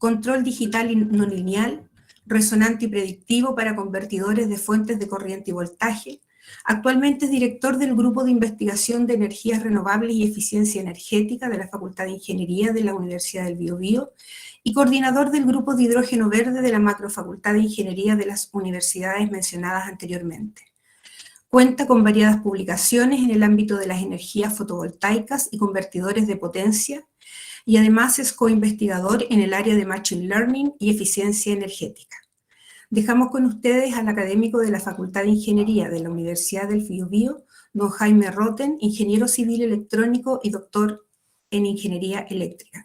control digital y no lineal, resonante y predictivo para convertidores de fuentes de corriente y voltaje. Actualmente es director del Grupo de Investigación de Energías Renovables y Eficiencia Energética de la Facultad de Ingeniería de la Universidad del Biobío y coordinador del Grupo de Hidrógeno Verde de la Macrofacultad de Ingeniería de las universidades mencionadas anteriormente. Cuenta con variadas publicaciones en el ámbito de las energías fotovoltaicas y convertidores de potencia, y además es coinvestigador en el área de Machine Learning y eficiencia energética. Dejamos con ustedes al académico de la Facultad de Ingeniería de la Universidad del Biobío, don Jaime Rotten, ingeniero civil electrónico y doctor en Ingeniería Eléctrica.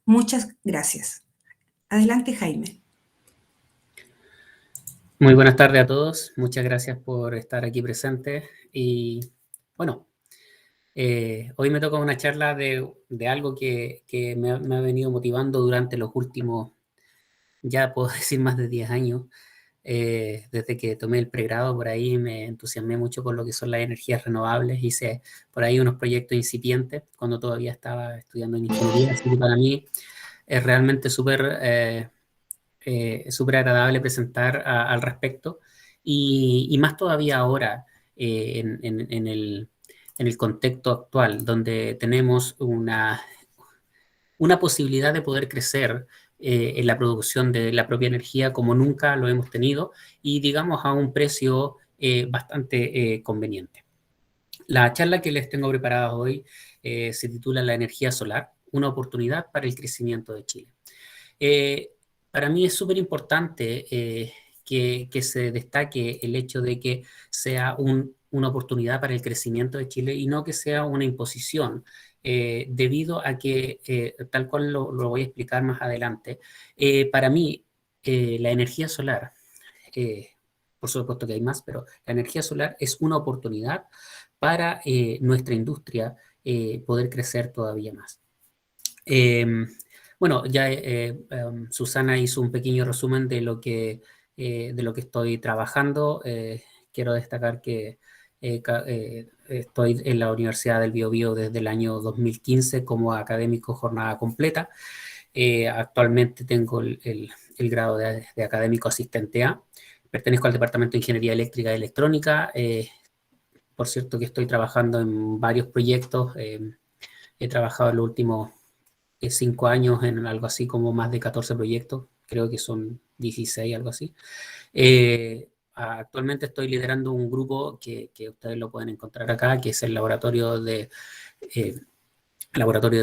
Muchas gracias. Adelante, Jaime. Muy buenas tardes a todos. Muchas gracias por estar aquí presentes. Y bueno, hoy me toca una charla de algo que me ha venido motivando durante los últimos, ya puedo decir, más de 10 años. Desde que tomé el pregrado, por ahí me entusiasmé mucho con lo que son las energías renovables. Hice por ahí unos proyectos incipientes cuando todavía estaba estudiando en ingeniería. Así que para mí es realmente súper agradable presentar al respecto. Y más todavía ahora, en el contexto actual, donde tenemos una posibilidad de poder crecer en la producción de la propia energía como nunca lo hemos tenido y, digamos, a un precio bastante conveniente. La charla que les tengo preparada hoy se titula La energía solar, una oportunidad para el crecimiento de Chile. Para mí es súper importante que se destaque el hecho de que sea una oportunidad para el crecimiento de Chile y no que sea una imposición, debido a que, tal cual lo voy a explicar más adelante, para mí la energía solar, por supuesto que hay más, pero la energía solar es una oportunidad para nuestra industria poder crecer todavía más. Bueno, ya Susana hizo un pequeño resumen de lo que estoy trabajando. Quiero destacar que estoy en la Universidad del Biobío desde el año 2015 como académico jornada completa. Actualmente tengo el grado de académico asistente A. Pertenezco al Departamento de Ingeniería Eléctrica y Electrónica. Por cierto que estoy trabajando en varios proyectos. He trabajado en los últimos 5 años en algo así como más de 14 proyectos, creo que son 16, algo así. Actualmente estoy liderando un grupo que ustedes lo pueden encontrar acá, que es el Laboratorio de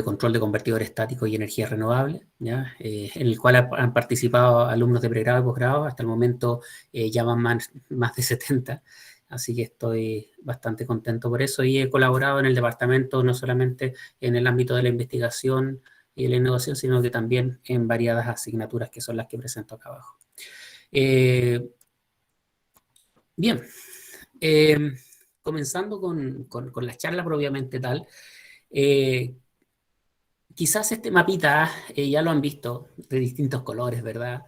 Control de Convertidores Estáticos y Energías Renovables, ¿ya? En el cual han participado alumnos de pregrado y posgrado. Hasta el momento ya van más de 70, así que estoy bastante contento por eso, y he colaborado en el departamento no solamente en el ámbito de la investigación y la innovación, sino que también en variadas asignaturas que son las que presento acá abajo. Bien, comenzando con la charla propiamente tal, quizás este mapita ya lo han visto de distintos colores, ¿verdad?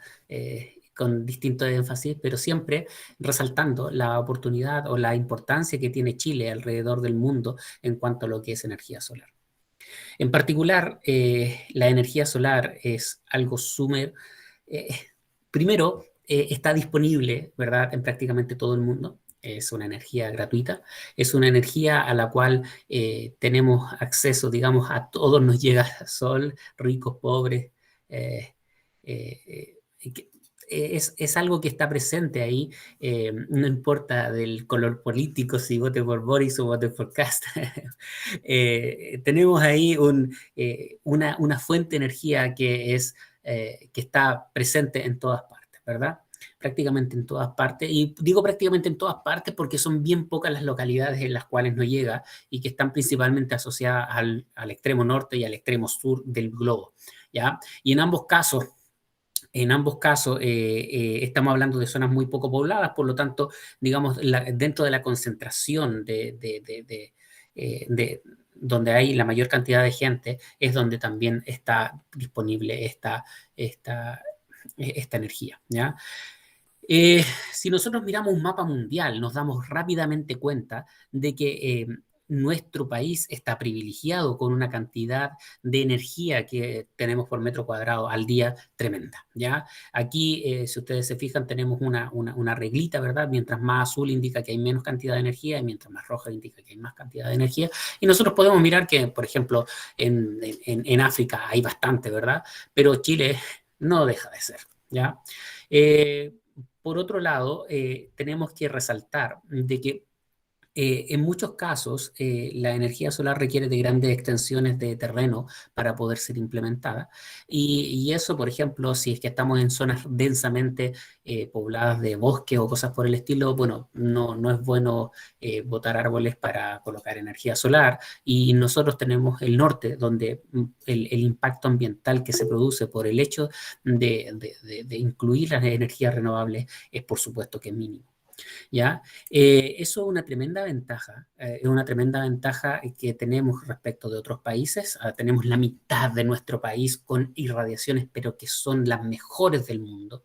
Con distinto énfasis, pero siempre resaltando la oportunidad o la importancia que tiene Chile alrededor del mundo en cuanto a lo que es energía solar. En particular, la energía solar es algo primero, está disponible, ¿verdad?, en prácticamente todo el mundo. Es una energía gratuita, es una energía a la cual tenemos acceso, digamos, a todos nos llega sol, ricos, pobres. Es algo que está presente ahí, no importa del color político, si vote por Boris o vote por Kast. Tenemos ahí una fuente de energía que está presente en todas partes, ¿verdad? Prácticamente en todas partes, y digo prácticamente en todas partes porque son bien pocas las localidades en las cuales no llega y que están principalmente asociadas al extremo norte y al extremo sur del globo, ¿ya? Y en ambos casos estamos hablando de zonas muy poco pobladas, por lo tanto, digamos, dentro de la concentración donde hay la mayor cantidad de gente, es donde también está disponible esta energía, ¿ya? Si nosotros miramos un mapa mundial, nos damos rápidamente cuenta de que nuestro país está privilegiado con una cantidad de energía que tenemos por metro cuadrado al día tremenda, ¿ya? Aquí, si ustedes se fijan, tenemos una reglita, ¿verdad? Mientras más azul indica que hay menos cantidad de energía y mientras más roja indica que hay más cantidad de energía. Y nosotros podemos mirar que, por ejemplo, en África hay bastante, ¿verdad? Pero Chile no deja de ser, ¿ya? Por otro lado, tenemos que resaltar de que en muchos casos, la energía solar requiere de grandes extensiones de terreno para poder ser implementada. Y eso, por ejemplo, si es que estamos en zonas densamente pobladas de bosque o cosas por el estilo, bueno, no es bueno botar árboles para colocar energía solar. Y nosotros tenemos el norte, donde el impacto ambiental que se produce por el hecho de incluir las energías renovables es, por supuesto, que mínimo. ¿Ya? Eso es una tremenda ventaja que tenemos respecto de otros países. Tenemos la mitad de nuestro país con irradiaciones, pero que son las mejores del mundo.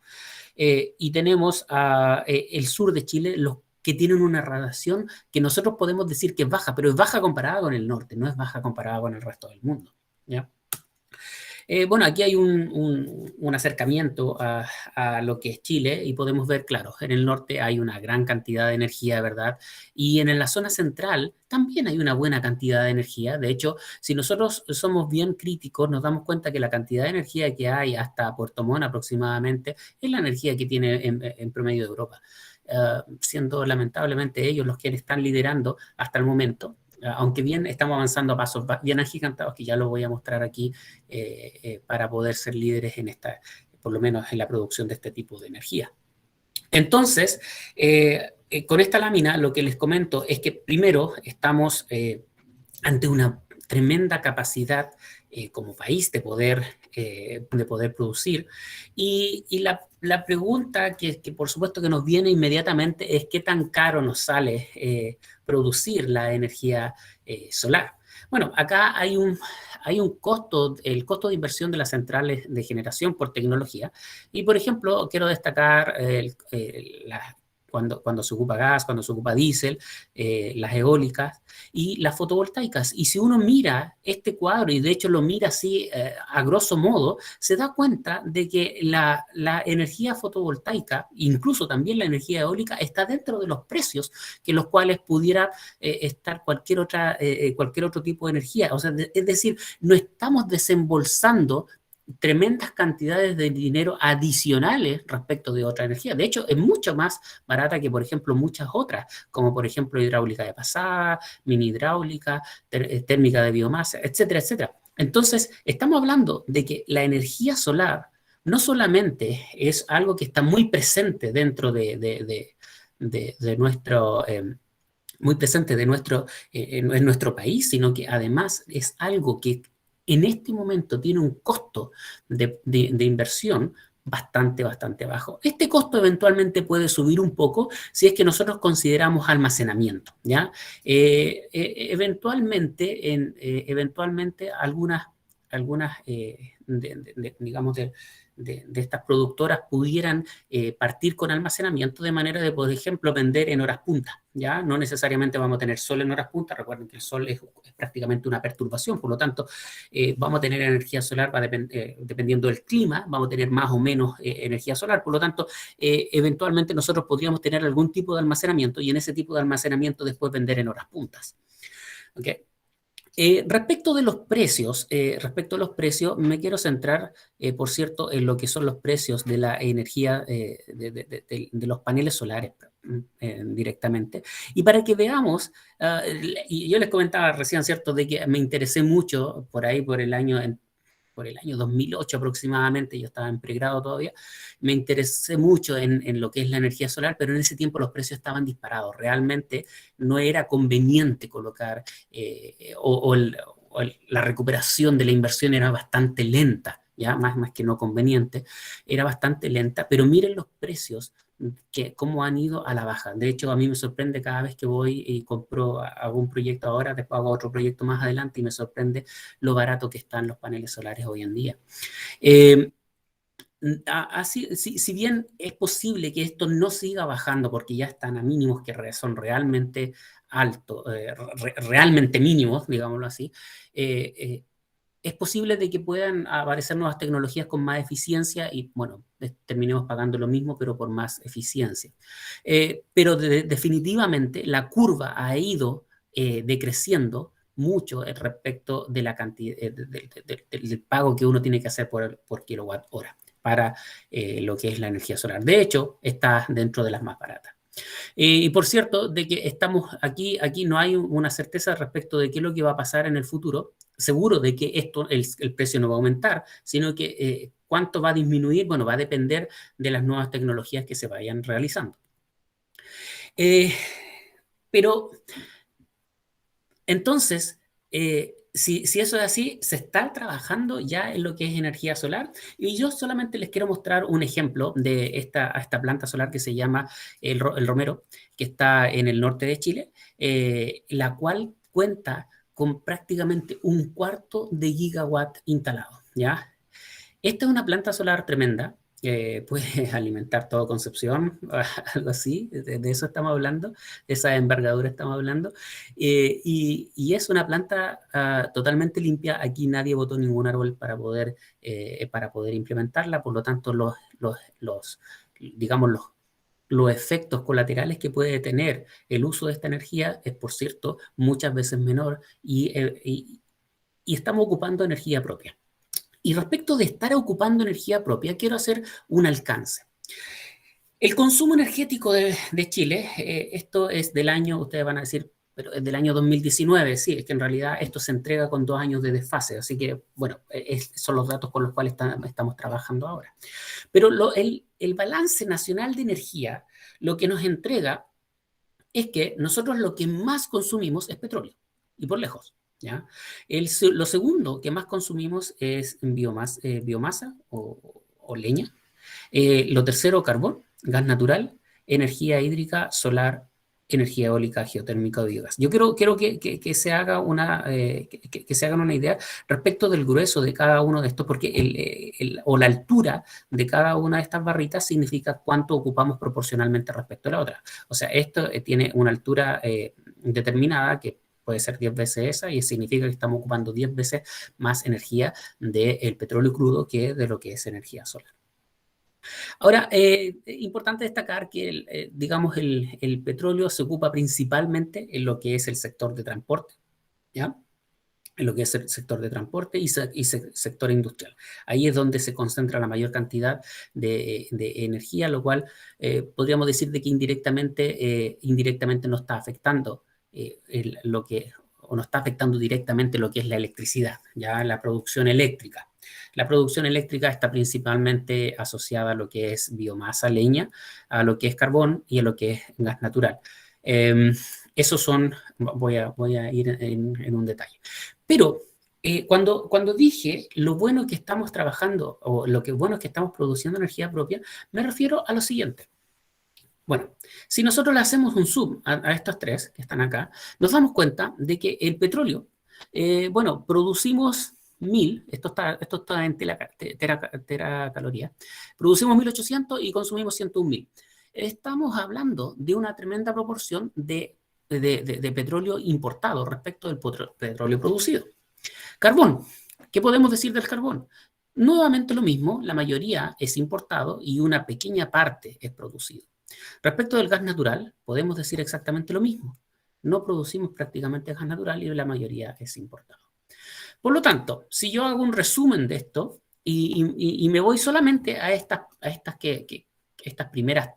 Y tenemos el sur de Chile, los que tienen una radiación que nosotros podemos decir que es baja, pero es baja comparada con el norte, no es baja comparada con el resto del mundo, ¿ya? Bueno, aquí hay un acercamiento a lo que es Chile y podemos ver, claro, en el norte hay una gran cantidad de energía, ¿verdad? Y en la zona central también hay una buena cantidad de energía. De hecho, si nosotros somos bien críticos, nos damos cuenta que la cantidad de energía que hay hasta Puerto Montt aproximadamente es la energía que tiene en promedio de Europa. Siendo lamentablemente ellos los que están liderando hasta el momento, aunque bien estamos avanzando a pasos bien agigantados, que ya lo voy a mostrar aquí, para poder ser líderes en esta, por lo menos en la producción de este tipo de energía. Entonces, con esta lámina lo que les comento es que primero estamos ante una tremenda capacidad como país de poder producir. Y la pregunta que por supuesto que nos viene inmediatamente es qué tan caro nos sale producir la energía solar. Bueno, acá hay un costo, el costo de inversión de las centrales de generación por tecnología. Y, por ejemplo, quiero destacar cuando se ocupa gas, cuando se ocupa diésel, las eólicas y las fotovoltaicas. Y si uno mira este cuadro, y de hecho lo mira así a grosso modo, se da cuenta de que la energía fotovoltaica, incluso también la energía eólica, está dentro de los precios que los cuales pudiera estar cualquier otro tipo de energía. O sea, es decir, no estamos desembolsando tremendas cantidades de dinero adicionales respecto de otra energía. De hecho, es mucho más barata que, por ejemplo, muchas otras, como por ejemplo hidráulica de pasada, mini hidráulica, térmica de biomasa, etcétera, etcétera. Entonces, estamos hablando de que la energía solar no solamente es algo que está muy presente dentro de nuestro... muy presente en nuestro país, sino que además es algo que en este momento tiene un costo de inversión bastante bajo. Este costo eventualmente puede subir un poco si es que nosotros consideramos almacenamiento, ¿ya? Eventualmente algunas digamos, de estas productoras pudieran partir con almacenamiento de manera de, por ejemplo, vender en horas punta, ¿ya? No necesariamente vamos a tener sol en horas punta, recuerden que el sol es prácticamente una perturbación, por lo tanto, vamos a tener energía solar, dependiendo del clima, vamos a tener más o menos energía solar, por lo tanto, eventualmente nosotros podríamos tener algún tipo de almacenamiento y en ese tipo de almacenamiento después vender en horas puntas, ¿ok? Respecto de los precios, me quiero centrar, por cierto, en lo que son los precios de la energía de los paneles solares directamente. Y para que veamos, y yo les comentaba recién, ¿cierto?, de que me interesé mucho por ahí, por el año 2008 aproximadamente, yo estaba en pregrado todavía, me interesé mucho en lo que es la energía solar, pero en ese tiempo los precios estaban disparados. Realmente no era conveniente colocar, la recuperación de la inversión era bastante lenta, ya más que no conveniente, era bastante lenta, pero miren los precios cómo han ido a la baja. De hecho, a mí me sorprende cada vez que voy y hago un proyecto ahora, después hago otro proyecto más adelante y me sorprende lo barato que están los paneles solares hoy en día. Si bien es posible que esto no siga bajando porque ya están a mínimos que son realmente altos, realmente mínimos, digámoslo así, es posible de que puedan aparecer nuevas tecnologías con más eficiencia y, bueno, terminemos pagando lo mismo, pero por más eficiencia. Pero definitivamente la curva ha ido decreciendo mucho respecto de la cantidad, del pago que uno tiene que hacer por kilowatt hora para lo que es la energía solar. De hecho, está dentro de las más baratas. Y por cierto, de que estamos aquí no hay una certeza respecto de qué es lo que va a pasar en el futuro. Seguro de que el precio no va a aumentar, sino que cuánto va a disminuir, bueno, va a depender de las nuevas tecnologías que se vayan realizando. Pero entonces, si eso es así, se está trabajando ya en lo que es energía solar. Y yo solamente les quiero mostrar un ejemplo de esta planta solar que se llama el Romero, que está en el norte de Chile, la cual cuenta con prácticamente 1/4 de gigawatt instalado, ¿ya? Esta es una planta solar tremenda, puede alimentar toda Concepción, algo así, de eso estamos hablando, de esa envergadura estamos hablando, y es una planta totalmente limpia. Aquí nadie botó ningún árbol para poder implementarla, por lo tanto digamos, los efectos colaterales que puede tener el uso de esta energía es, por cierto, muchas veces menor y estamos ocupando energía propia. Y respecto de estar ocupando energía propia, quiero hacer un alcance. El consumo energético de Chile, esto es del año, ustedes van a decir, pero es del año 2019, sí, es que en realidad esto se entrega con 2 años de desfase, así que, bueno, son los datos con los cuales estamos trabajando ahora. Pero el balance nacional de energía lo que nos entrega es que nosotros lo que más consumimos es petróleo, y por lejos. ¿Ya? Lo segundo que más consumimos es biomasa o leña. Lo tercero, carbón, gas natural, energía hídrica, solar, energía eólica, geotérmica o biogás. Yo quiero que se haga que se hagan una idea respecto del grueso de cada uno de estos, porque o la altura de cada una de estas barritas significa cuánto ocupamos proporcionalmente respecto a la otra. O sea, esto tiene una altura determinada que puede ser 10 veces esa, y significa que estamos ocupando 10 veces más energía del petróleo crudo que de lo que es energía solar. Ahora, importante destacar que, digamos, el petróleo se ocupa principalmente en lo que es el sector de transporte, ¿ya? En lo que es el sector de transporte y sector industrial. Ahí es donde se concentra la mayor cantidad de energía, lo cual podríamos decir de que indirectamente no está afectando o no está afectando directamente lo que es la electricidad, ya la producción eléctrica. La producción eléctrica está principalmente asociada a lo que es biomasa, leña, a lo que es carbón y a lo que es gas natural. Esos voy a ir en un detalle. Pero cuando dije lo bueno que estamos trabajando o lo que bueno es que estamos produciendo energía propia, me refiero a lo siguiente. Bueno, si nosotros le hacemos un zoom a estos tres que están acá, nos damos cuenta de que el petróleo, bueno, producimos 1000, esto está en teracalorías, producimos 1800 y consumimos 101.000. Estamos hablando de una tremenda proporción de petróleo importado respecto del petróleo producido. Carbón, ¿qué podemos decir del carbón? Nuevamente lo mismo, la mayoría es importado y una pequeña parte es producido. Respecto del gas natural, podemos decir exactamente lo mismo. No producimos prácticamente gas natural y la mayoría es importado. Por lo tanto, si yo hago un resumen de esto y me voy solamente a estas primeras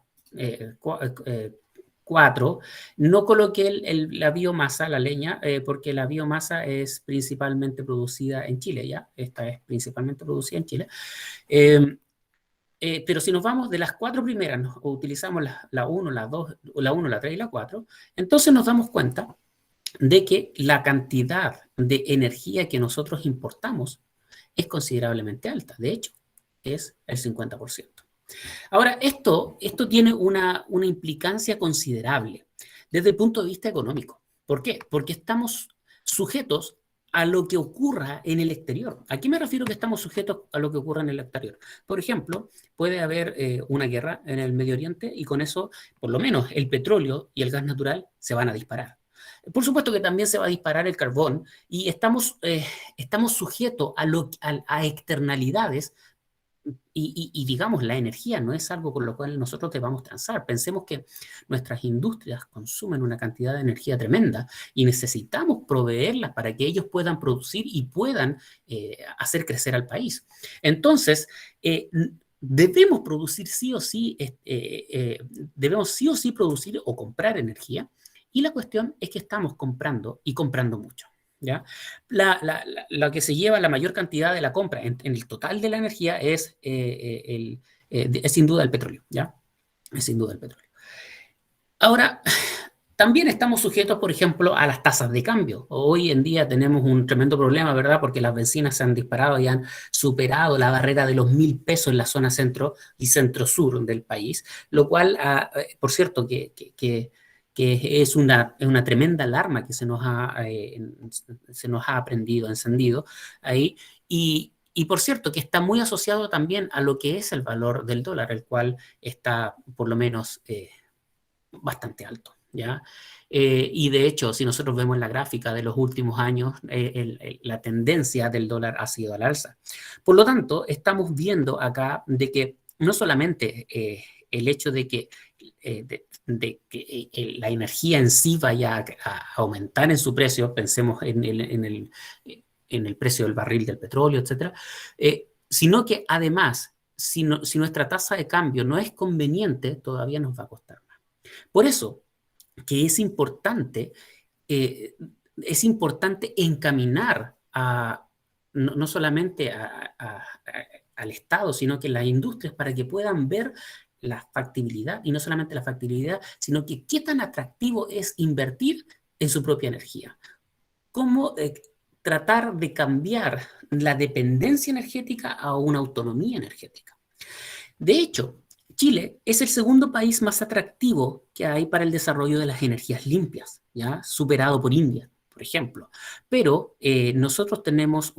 4, no coloqué la biomasa, la leña, porque la biomasa es principalmente producida en Chile, ¿ya? Esta es principalmente producida en Chile. Pero si nos vamos de las 4 primeras, utilizamos la 1, la 2, la 1, la 3 y la 4, entonces nos damos cuenta de que la cantidad de energía que nosotros importamos es considerablemente alta. De hecho, es el 50%. Ahora, esto tiene una implicancia considerable desde el punto de vista económico. ¿Por qué? Porque estamos sujetos a lo que ocurra en el exterior. ¿A qué me refiero que estamos sujetos a lo que ocurra en el exterior? Por ejemplo, puede haber una guerra en el Medio Oriente y con eso, por lo menos, el petróleo y el gas natural se van a disparar. Por supuesto que también se va a disparar el carbón y estamos sujetos a externalidades y digamos, la energía no es algo con lo cual nosotros debamos transar. Pensemos que nuestras industrias consumen una cantidad de energía tremenda y necesitamos proveerlas para que ellos puedan producir y puedan hacer crecer al país. Entonces, debemos producir sí o sí, debemos sí o sí producir o comprar energía, y la cuestión es que estamos comprando y comprando mucho. ¿Ya? La que se lleva la mayor cantidad de la compra en el total de la energía es sin duda el petróleo, ¿ya? Es sin duda el petróleo. Ahora, también estamos sujetos, por ejemplo, a las tasas de cambio. Hoy en día tenemos un tremendo problema, ¿verdad? Porque las bencinas se han disparado y han superado la barrera de los 1.000 pesos en la zona centro y centro-sur del país, lo cual, por cierto, que es una tremenda alarma que se nos ha encendido ahí. Y por cierto, que está muy asociado también a lo que es el valor del dólar, el cual está por lo menos bastante alto, ¿ya? Y de hecho, si nosotros vemos la gráfica de los últimos años, la tendencia del dólar ha sido al alza. Por lo tanto, estamos viendo acá de que no solamente el hecho de que la energía en sí vaya a aumentar en su precio, pensemos en el precio del barril del petróleo, etcétera, sino que además, si nuestra tasa de cambio no es conveniente, todavía nos va a costar más. Por eso que es importante encaminar no solamente al Estado, sino que las industrias, para que puedan ver la factibilidad, y no solamente la factibilidad, sino que qué tan atractivo es invertir en su propia energía. Cómo tratar de cambiar la dependencia energética a una autonomía energética. De hecho, Chile es el segundo país más atractivo que hay para el desarrollo de las energías limpias, ¿ya? Superado por India, por ejemplo. Pero nosotros tenemos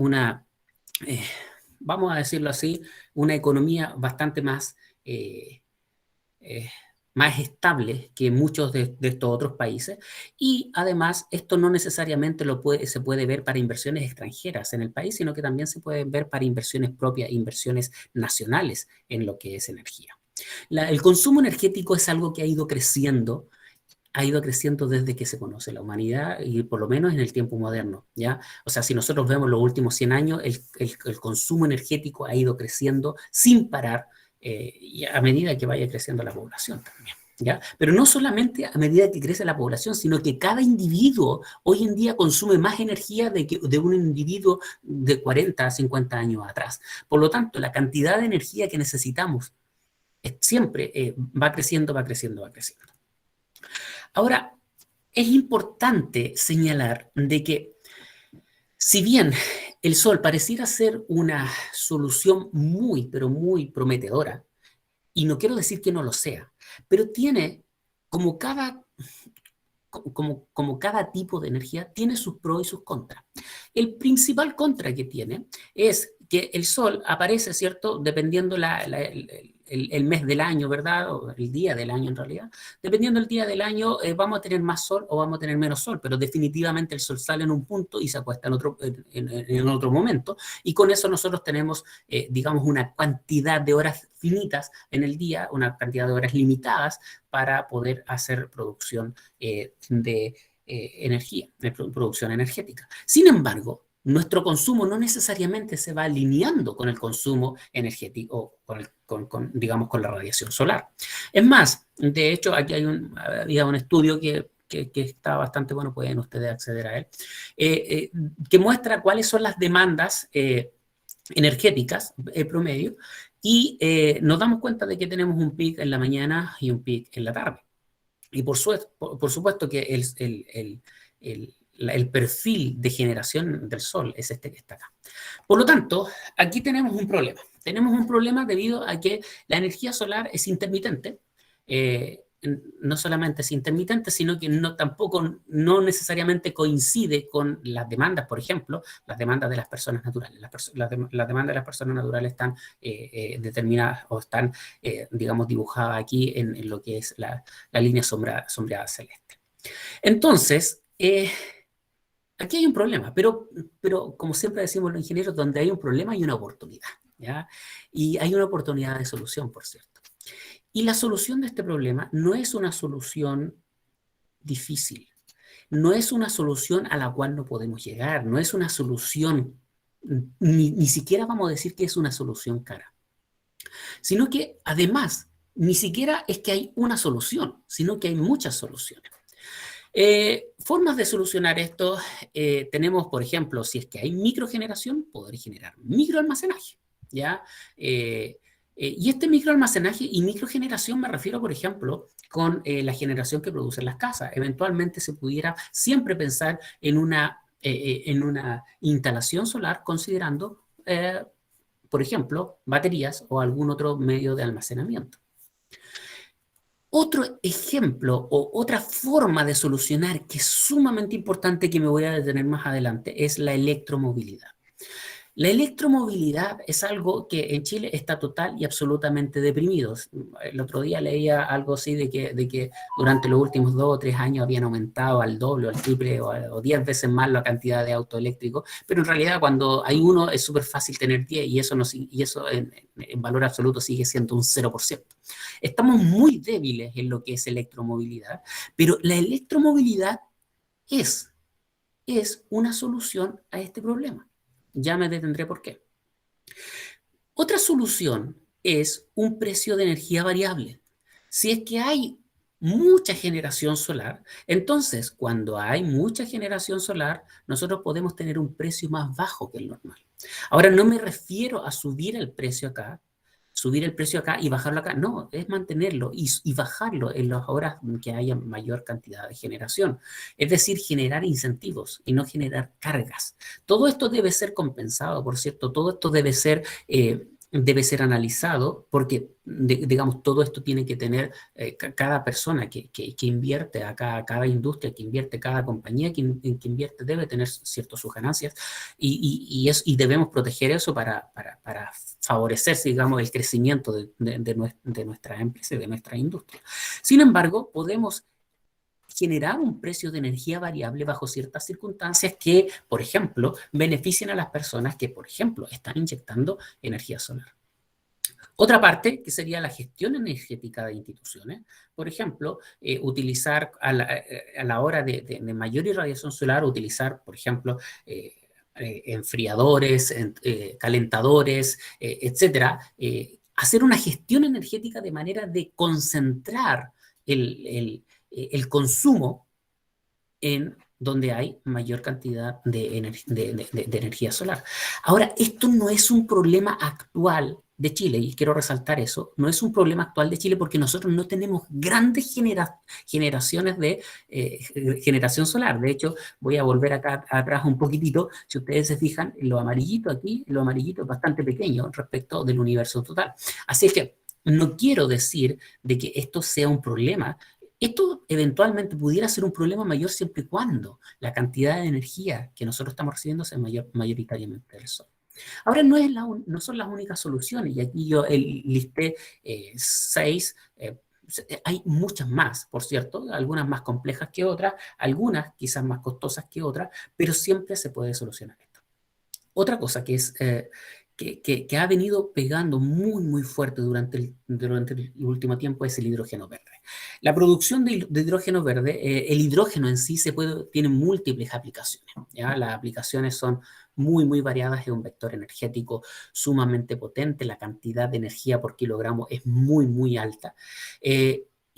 vamos a decirlo así, una economía bastante más estable que muchos de estos otros países, y además esto no necesariamente se puede ver para inversiones extranjeras en el país, sino que también se puede ver para inversiones propias, inversiones nacionales en lo que es energía. El consumo energético es algo que ha ido creciendo desde que se conoce la humanidad, y por lo menos en el tiempo moderno, ¿ya? O sea, si nosotros vemos los últimos 100 años, el consumo energético ha ido creciendo sin parar, y a medida que vaya creciendo la población también, ¿ya? Pero no solamente a medida que crece la población, sino que cada individuo hoy en día consume más energía de un individuo de 40 a 50 años atrás. Por lo tanto, la cantidad de energía que necesitamos siempre va creciendo, va creciendo, va creciendo. Ahora, es importante señalar de que si bien el sol pareciera ser una solución muy, pero muy prometedora, y no quiero decir que no lo sea, pero tiene, como cada tipo de energía, tiene sus pros y sus contras. El principal contra que tiene es que el sol aparece, ¿cierto?, dependiendo el mes del año, ¿verdad?, o el día del año en realidad. Dependiendo del día del año, vamos a tener más sol o vamos a tener menos sol, pero definitivamente el sol sale en un punto y se acuesta en otro momento, y con eso nosotros tenemos, digamos, una cantidad de horas finitas en el día, una cantidad de horas limitadas para poder hacer producción de energía, de producción energética. Sin embargo, nuestro consumo no necesariamente se va alineando con el consumo energético, digamos, con la radiación solar. Es más, de hecho, aquí había un estudio que está bastante bueno, pueden ustedes acceder a él, que muestra cuáles son las demandas energéticas promedio, y nos damos cuenta de que tenemos un pic en la mañana y un pic en la tarde. Y por supuesto que el perfil de generación del sol es este que está acá. Por lo tanto, aquí tenemos un problema. Tenemos un problema debido a que la energía solar es intermitente. No solamente es intermitente, sino que no necesariamente coincide con las demandas, por ejemplo, las demandas de las personas naturales. Las demandas de las personas naturales están determinadas o están, digamos, dibujadas aquí en lo que es la línea sombreada celeste. Entonces, aquí hay un problema, pero como siempre decimos los ingenieros, donde hay un problema hay una oportunidad, ¿ya? Y hay una oportunidad de solución, por cierto. Y la solución de este problema no es una solución difícil, no es una solución a la cual no podemos llegar, no es una solución, ni siquiera vamos a decir que es una solución cara, sino que además, ni siquiera es que hay una solución, sino que hay muchas soluciones. Formas de solucionar esto, tenemos, por ejemplo, si es que hay microgeneración, poder generar microalmacenaje, ¿ya? Y este microalmacenaje y microgeneración me refiero, por ejemplo, con la generación que producen las casas. Eventualmente se pudiera siempre pensar en una instalación solar considerando, por ejemplo, baterías o algún otro medio de almacenamiento. Otro ejemplo o otra forma de solucionar que es sumamente importante, que me voy a detener más adelante, es la electromovilidad. La electromovilidad es algo que en Chile está total y absolutamente deprimido. El otro día leía algo así de que durante los últimos 2 o 3 años habían aumentado al doble o al triple o 10 veces más la cantidad de autos eléctricos, pero en realidad cuando hay uno es súper fácil tener 10 y eso en valor absoluto sigue siendo un 0%. Estamos muy débiles en lo que es electromovilidad, pero la electromovilidad es una solución a este problema. Ya me detendré por qué. Otra solución es un precio de energía variable. Si es que hay mucha generación solar, entonces cuando hay mucha generación solar, nosotros podemos tener un precio más bajo que el normal. Ahora, no me refiero a subir el precio acá y bajarlo acá. No, es mantenerlo y bajarlo en las horas que haya mayor cantidad de generación. Es decir, generar incentivos y no generar cargas. Todo esto debe ser compensado, por cierto, todo esto debe ser analizado porque, digamos, todo esto tiene que tener cada persona que invierte acá, cada industria que invierte, cada compañía que invierte debe tener ciertas sus ganancias y debemos proteger eso para favorecer, digamos, el crecimiento de nuestra empresa y de nuestra industria. Sin embargo, podemos generar un precio de energía variable bajo ciertas circunstancias que, por ejemplo, beneficien a las personas que, por ejemplo, están inyectando energía solar. Otra parte, que sería la gestión energética de instituciones, por ejemplo, utilizar a la hora de mayor irradiación solar, utilizar, por ejemplo, enfriadores, calentadores, etcétera, hacer una gestión energética de manera de concentrar el consumo en donde hay mayor cantidad de energía solar. Ahora, esto no es un problema actual de Chile, y quiero resaltar eso, no es un problema actual de Chile porque nosotros no tenemos grandes generaciones de generación solar. De hecho, voy a volver acá atrás un poquitito. Si ustedes se fijan, lo amarillito aquí, lo amarillito es bastante pequeño respecto del universo total. Así es que no quiero decir de que esto sea un problema. Esto eventualmente pudiera ser un problema mayor siempre y cuando la cantidad de energía que nosotros estamos recibiendo sea mayoritariamente del sol. Ahora, no son las únicas soluciones, y aquí yo listé 6, hay muchas más, por cierto, algunas más complejas que otras, algunas quizás más costosas que otras, pero siempre se puede solucionar esto. Otra cosa que ha venido pegando muy, muy fuerte durante el último tiempo es el hidrógeno verde. La producción de hidrógeno verde, el hidrógeno en sí tiene múltiples aplicaciones, ¿ya? Las aplicaciones son muy, muy variadas, es un vector energético sumamente potente, la cantidad de energía por kilogramo es muy, muy alta. Si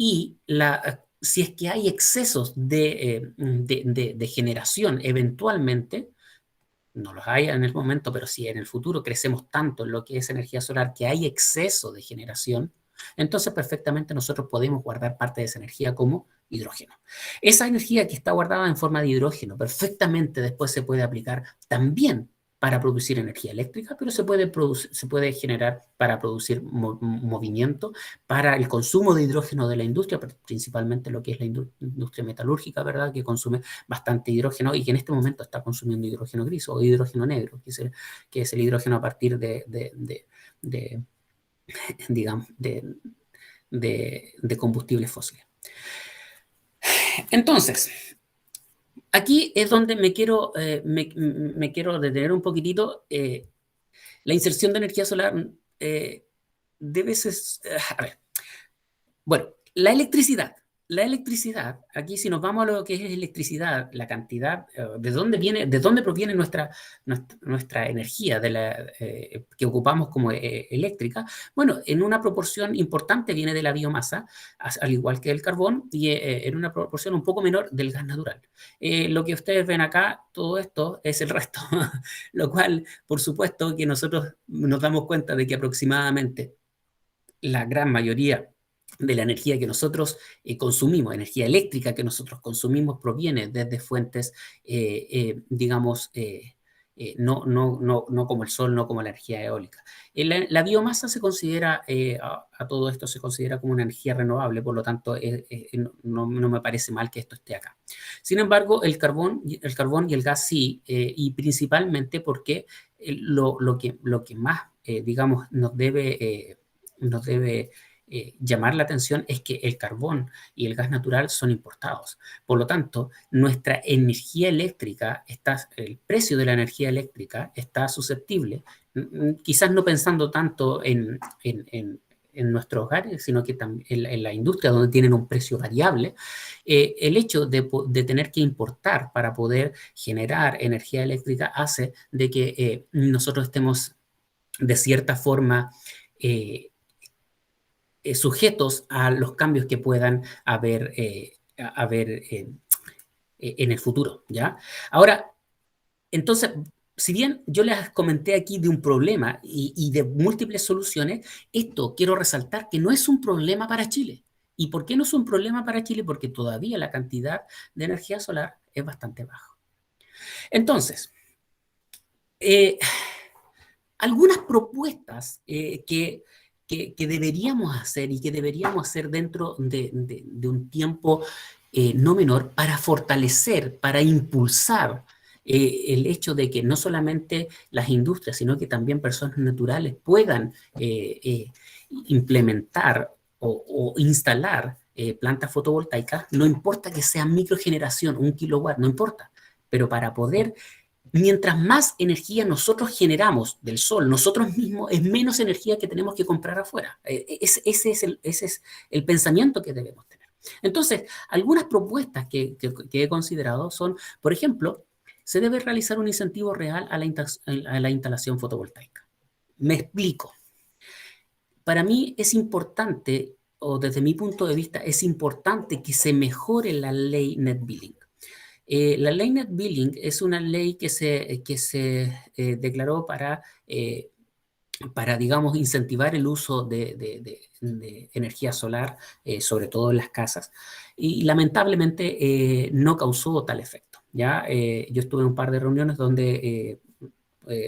es que hay excesos de generación, eventualmente, no los hay en el momento, pero si en el futuro crecemos tanto en lo que es energía solar que hay exceso de generación, entonces perfectamente nosotros podemos guardar parte de esa energía como hidrógeno. Esa energía que está guardada en forma de hidrógeno perfectamente después se puede aplicar también para producir energía eléctrica, pero se puede generar para producir movimiento, para el consumo de hidrógeno de la industria, principalmente lo que es la industria metalúrgica, ¿verdad? Que consume bastante hidrógeno y que en este momento está consumiendo hidrógeno gris o hidrógeno negro, que es el hidrógeno a partir digamos, de combustibles fósiles. Entonces, Aquí es donde me quiero detener un poquitito. La inserción de energía solar debe ser... A ver, bueno, la electricidad. La electricidad, aquí si nos vamos a lo que es electricidad, la cantidad, de dónde proviene nuestra energía que ocupamos como eléctrica, bueno, en una proporción importante viene de la biomasa, al igual que el carbón, y en una proporción un poco menor del gas natural. Lo que ustedes ven acá, todo esto es el resto, lo cual, por supuesto, que nosotros nos damos cuenta de que aproximadamente la gran mayoría de la energía que nosotros consumimos, energía eléctrica que nosotros consumimos, proviene desde fuentes, digamos, no como el sol, no como la energía eólica. La biomasa se considera, a todo esto se considera como una energía renovable, por lo tanto, no me parece mal que esto esté acá. Sin embargo, el carbón y el gas sí, y principalmente porque lo que más, digamos, nos debe llamar la atención es que el carbón y el gas natural son importados. Por lo tanto, nuestra energía eléctrica, el precio de la energía eléctrica está susceptible, quizás no pensando tanto en nuestros hogares, sino que también en la industria donde tienen un precio variable, el hecho de tener que importar para poder generar energía eléctrica hace de que nosotros estemos de cierta forma sujetos a los cambios que puedan haber en el futuro, ¿ya? Ahora, entonces, si bien yo les comenté aquí de un problema y de múltiples soluciones, esto quiero resaltar que no es un problema para Chile. ¿Y por qué no es un problema para Chile? Porque todavía la cantidad de energía solar es bastante baja. Entonces, algunas propuestas que deberíamos hacer y que deberíamos hacer dentro de un tiempo no menor para fortalecer, para impulsar el hecho de que no solamente las industrias, sino que también personas naturales puedan implementar o instalar plantas fotovoltaicas, no importa que sea microgeneración, 1 kilowatt, no importa, pero para poder mientras más energía nosotros generamos del sol, nosotros mismos, es menos energía que tenemos que comprar afuera. Ese es el pensamiento que debemos tener. Entonces, algunas propuestas que he considerado son, por ejemplo, se debe realizar un incentivo real a la instalación fotovoltaica. Me explico. Para mí es importante, o desde mi punto de vista, es importante que se mejore la ley Net Billing. La ley Net Billing es una ley que se declaró para, digamos, incentivar el uso de energía solar, sobre todo en las casas, y lamentablemente no causó tal efecto. ¿Ya? Yo estuve en un par de reuniones donde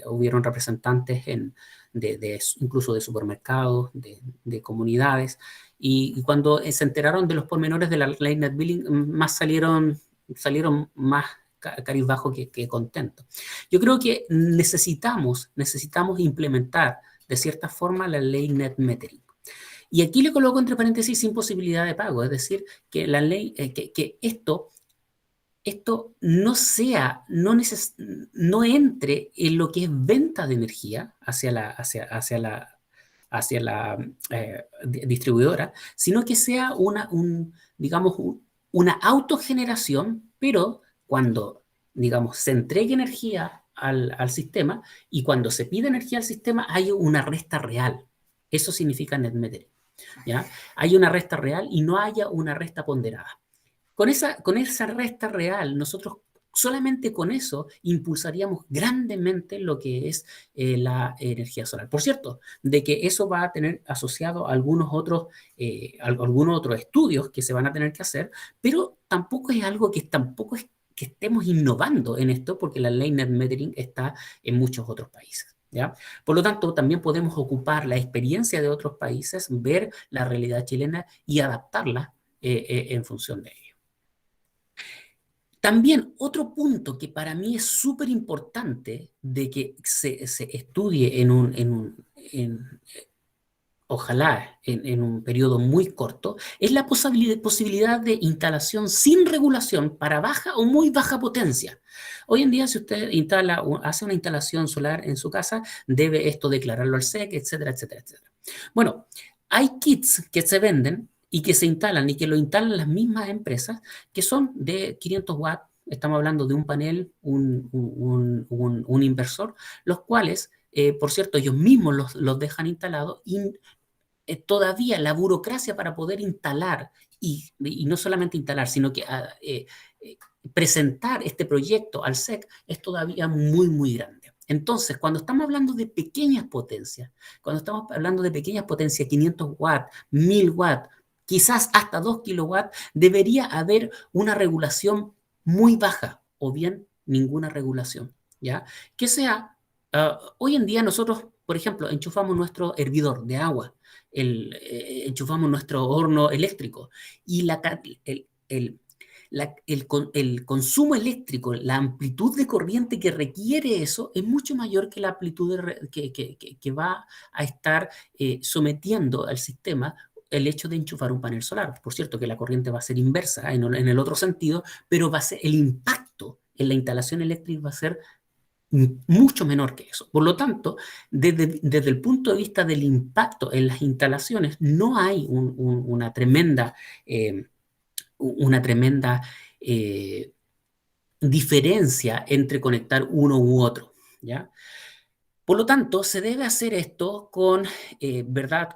hubieron representantes incluso de supermercados, de comunidades, y cuando se enteraron de los pormenores de la ley Net Billing, más salieron más cabizbajos que contentos. Yo creo que necesitamos implementar de cierta forma la ley Net Metering. Y aquí le coloco entre paréntesis sin posibilidad de pago, es decir, que la ley, que esto no entre en lo que es venta de energía hacia la distribuidora, sino que sea digamos, una autogeneración, pero cuando, digamos, se entregue energía al sistema y cuando se pide energía al sistema hay una resta real. Eso significa net metering, ¿ya? Hay una resta real y no haya una resta ponderada. Con esa resta real, nosotros solamente con eso impulsaríamos grandemente lo que es la energía solar. Por cierto, de que eso va a tener asociado algunos otros estudios que se van a tener que hacer, pero tampoco es algo que estemos innovando en esto, porque la ley Net Metering está en muchos otros países, ¿ya? Por lo tanto, también podemos ocupar la experiencia de otros países, ver la realidad chilena y adaptarla en función de ello. También otro punto que para mí es súper importante de que se estudie ojalá en un periodo muy corto, es la posibilidad de instalación sin regulación para baja o muy baja potencia. Hoy en día, si usted hace una instalación solar en su casa, debe esto declararlo al SEC, etcétera, etcétera, etcétera. Bueno, hay kits que se venden y que se instalan y que lo instalan las mismas empresas que son de 500 watts. Estamos hablando de un panel, un inversor, los cuales, por cierto, ellos mismos los dejan instalados y todavía la burocracia para poder instalar y no solamente instalar, sino que presentar este proyecto al SEC es todavía muy, muy grande. Entonces, cuando estamos hablando de pequeñas potencias, 500 watts, 1000 watts, quizás hasta 2 kilowatts, debería haber una regulación muy baja o bien ninguna regulación, ¿ya? Que sea, hoy en día nosotros, por ejemplo, enchufamos nuestro hervidor de agua, enchufamos nuestro horno eléctrico y el consumo eléctrico, la amplitud de corriente que requiere eso es mucho mayor que la amplitud que va a estar sometiendo al sistema el hecho de enchufar un panel solar. Por cierto, que la corriente va a ser inversa en el otro sentido, pero va a ser el impacto en la instalación eléctrica va a ser mucho menor que eso. Por lo tanto, desde el punto de vista del impacto en las instalaciones, no hay una tremenda diferencia entre conectar uno u otro, ¿ya? Por lo tanto, se debe hacer esto con, ¿verdad?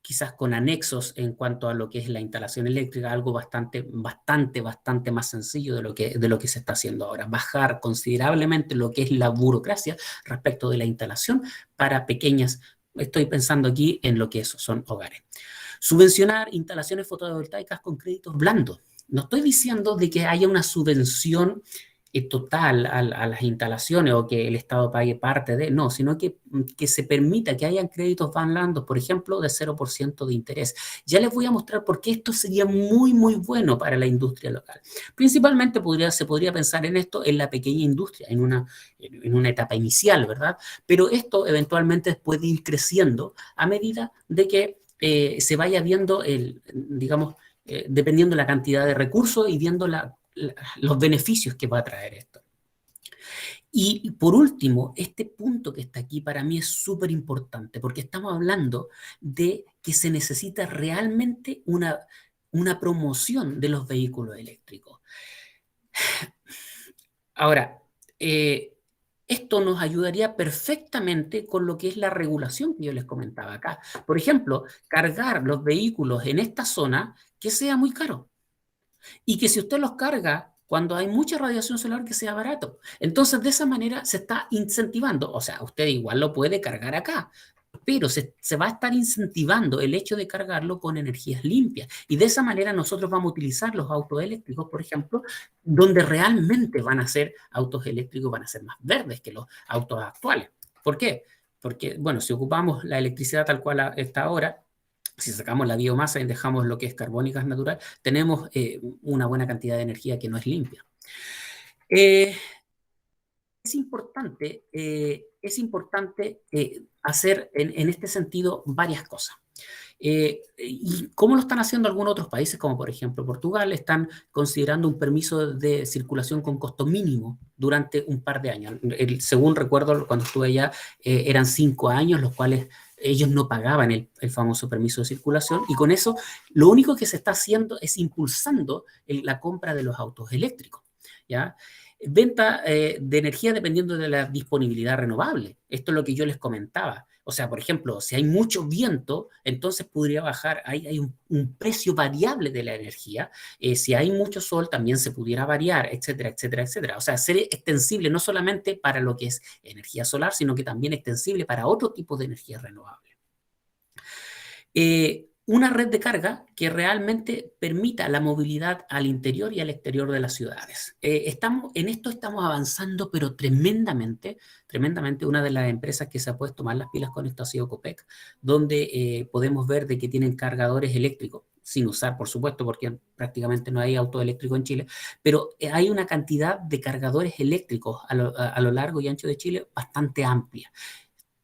Quizás con anexos en cuanto a lo que es la instalación eléctrica, algo bastante más sencillo de lo que se está haciendo ahora. Bajar considerablemente lo que es la burocracia respecto de la instalación para pequeñas, estoy pensando aquí en lo que son hogares. Subvencionar instalaciones fotovoltaicas con créditos blandos. No estoy diciendo de que haya una subvención total a las instalaciones o que el Estado pague parte de, no, sino que se permita que hayan créditos blandos, por ejemplo, de 0% de interés. Ya les voy a mostrar por qué esto sería muy, muy bueno para la industria local. Principalmente se podría pensar en esto en la pequeña industria, en una etapa inicial, ¿verdad? Pero esto eventualmente puede ir creciendo a medida de que se vaya viendo, digamos, dependiendo la cantidad de recursos y viendo los beneficios que va a traer esto. Y por último, este punto que está aquí para mí es súper importante porque estamos hablando de que se necesita realmente una promoción de los vehículos eléctricos. Ahora, esto nos ayudaría perfectamente con lo que es la regulación que yo les comentaba acá. Por ejemplo, cargar los vehículos en esta zona que sea muy caro. Y que si usted los carga cuando hay mucha radiación solar, que sea barato. Entonces, de esa manera se está incentivando. O sea, usted igual lo puede cargar acá, pero se va a estar incentivando el hecho de cargarlo con energías limpias. Y de esa manera nosotros vamos a utilizar los autos eléctricos, por ejemplo, donde realmente van a ser autos eléctricos, van a ser más verdes que los autos actuales. ¿Por qué? Porque, bueno, si ocupamos la electricidad tal cual está ahora, si sacamos la biomasa y dejamos lo que es carbón y gas natural, tenemos una buena cantidad de energía que no es limpia. Es importante hacer en este sentido varias cosas. ¿Y cómo lo están haciendo algunos otros países, como por ejemplo Portugal? Están considerando un permiso de circulación con costo mínimo durante un par de años. Según recuerdo, cuando estuve allá, eran 5 años, los cuales ellos no pagaban el famoso permiso de circulación, y con eso lo único que se está haciendo es impulsando la compra de los autos eléctricos, ¿ya? Venta de energía dependiendo de la disponibilidad renovable. Esto es lo que yo les comentaba. O sea, por ejemplo, si hay mucho viento, entonces podría bajar, hay un precio variable de la energía. Si hay mucho sol, también se pudiera variar, etcétera, etcétera, etcétera. O sea, ser extensible no solamente para lo que es energía solar, sino que también extensible para otro tipo de energía renovable. Una red de carga que realmente permita la movilidad al interior y al exterior de las ciudades. En esto estamos avanzando, pero tremendamente. Una de las empresas que se ha puesto más las pilas con esto ha sido Copec, donde podemos ver de que tienen cargadores eléctricos, sin usar, por supuesto, porque prácticamente no hay auto eléctrico en Chile, pero hay una cantidad de cargadores eléctricos a lo largo y ancho de Chile bastante amplia.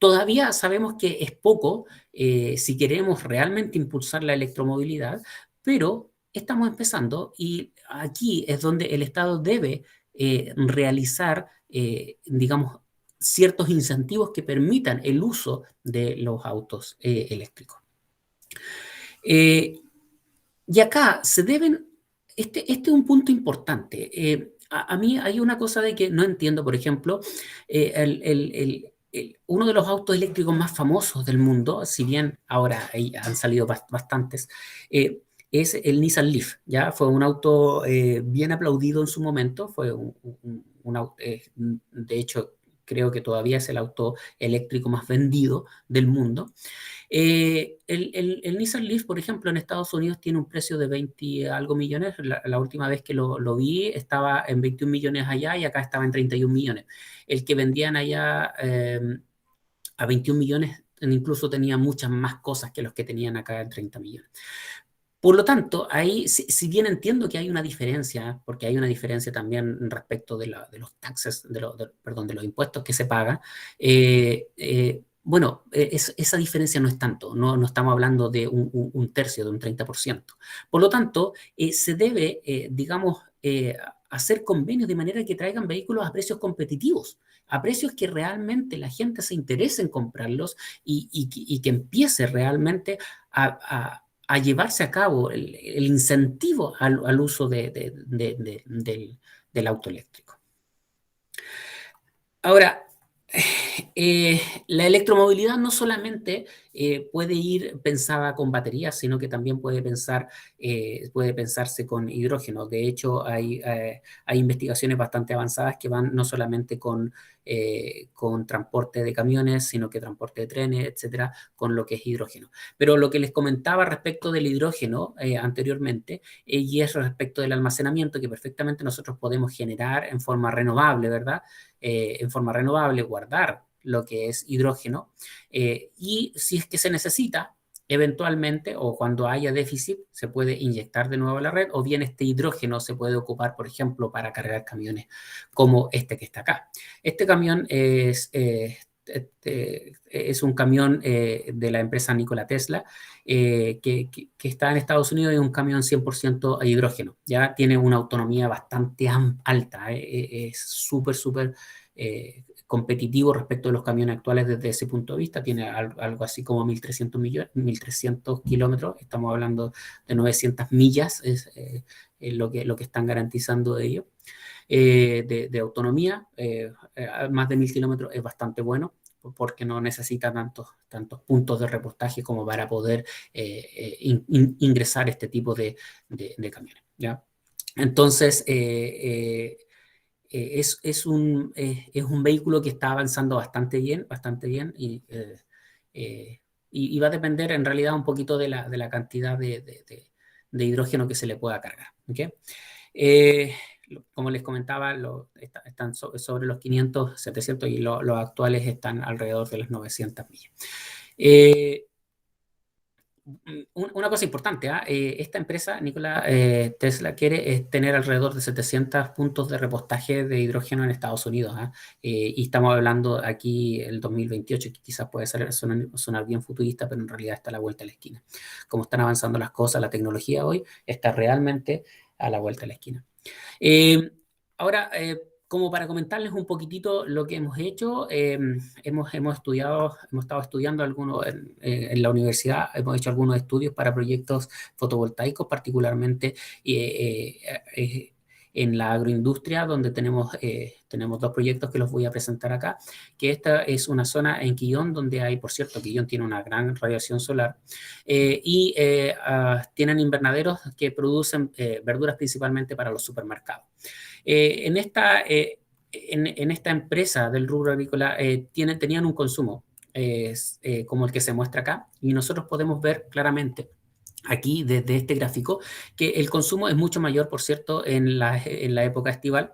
Todavía sabemos que es poco si queremos realmente impulsar la electromovilidad, pero estamos empezando y aquí es donde el Estado debe realizar, digamos, ciertos incentivos que permitan el uso de los autos eléctricos. Y acá se deben, este es un punto importante. A mí hay una cosa de que no entiendo, por ejemplo, uno de los autos eléctricos más famosos del mundo, si bien ahora han salido bastantes, es el Nissan Leaf, ¿ya? Fue un auto bien aplaudido en su momento, fue un auto, de hecho, creo que todavía es el auto eléctrico más vendido del mundo. El Nissan Leaf, por ejemplo, en Estados Unidos tiene un precio de 20 algo millones. La última vez que lo vi estaba en 21 millones allá y acá estaba en 31 millones. El que vendían allá a 21 millones incluso tenía muchas más cosas que los que tenían acá en 30 millones. Por lo tanto, ahí, si bien entiendo que hay una diferencia, porque hay una diferencia también respecto de los taxes, perdón, de los impuestos que se pagan, bueno, esa diferencia no es tanto, no estamos hablando de un tercio, de un 30%. Por lo tanto, se debe, digamos, hacer convenios de manera que traigan vehículos a precios competitivos, a precios que realmente la gente se interese en comprarlos y que empiece realmente a llevarse a cabo el incentivo al uso del auto eléctrico. Ahora, la electromovilidad no solamente puede ir pensada con baterías, sino que también puede pensarse con hidrógeno. De hecho, hay investigaciones bastante avanzadas que van no solamente con transporte de camiones, sino que transporte de trenes, etcétera, con lo que es hidrógeno. Pero lo que les comentaba respecto del hidrógeno anteriormente, y es respecto del almacenamiento, que perfectamente nosotros podemos generar en forma renovable, ¿verdad? En forma renovable, guardar lo que es hidrógeno, y si es que se necesita, eventualmente, o cuando haya déficit, se puede inyectar de nuevo a la red, o bien este hidrógeno se puede ocupar, por ejemplo, para cargar camiones como este que está acá. Este camión es un camión de la empresa Nikola Tesla, que está en Estados Unidos, y un camión 100% a hidrógeno. Ya tiene una autonomía bastante alta, es súper competitivo respecto a los camiones actuales desde ese punto de vista. Tiene algo así como 1.300 kilómetros, estamos hablando de 900 millas, es lo que están garantizando de ello. De autonomía, más de 1.000 kilómetros es bastante bueno, porque no necesita tantos puntos de repostaje como para poder ingresar este tipo de camiones, ¿ya? Entonces, es un vehículo que está avanzando bastante bien, y va a depender en realidad un poquito de la cantidad de hidrógeno que se le pueda cargar, ¿okay? Como les comentaba, están sobre los 500, 700, y los actuales están alrededor de las 900 millas. Una cosa importante, esta empresa, Nikola Tesla, quiere tener alrededor de 700 puntos de repostaje de hidrógeno en Estados Unidos, y estamos hablando aquí el 2028, que quizás puede sonar bien futurista, pero en realidad está a la vuelta de la esquina. Como están avanzando las cosas, la tecnología hoy está realmente a la vuelta de la esquina. Ahora, como para comentarles un poquitito lo que hemos hecho, hemos estado estudiando algunos en la universidad, hemos hecho algunos estudios para proyectos fotovoltaicos, particularmente en la agroindustria, donde tenemos 2 proyectos que los voy a presentar acá, que esta es una zona en Quillón, donde hay, por cierto, Quillón tiene una gran radiación solar, y tienen invernaderos que producen verduras principalmente para los supermercados. En esta empresa del rubro agrícola tenían un consumo como el que se muestra acá, y nosotros podemos ver claramente aquí desde este gráfico que el consumo es mucho mayor, por cierto, en la época estival,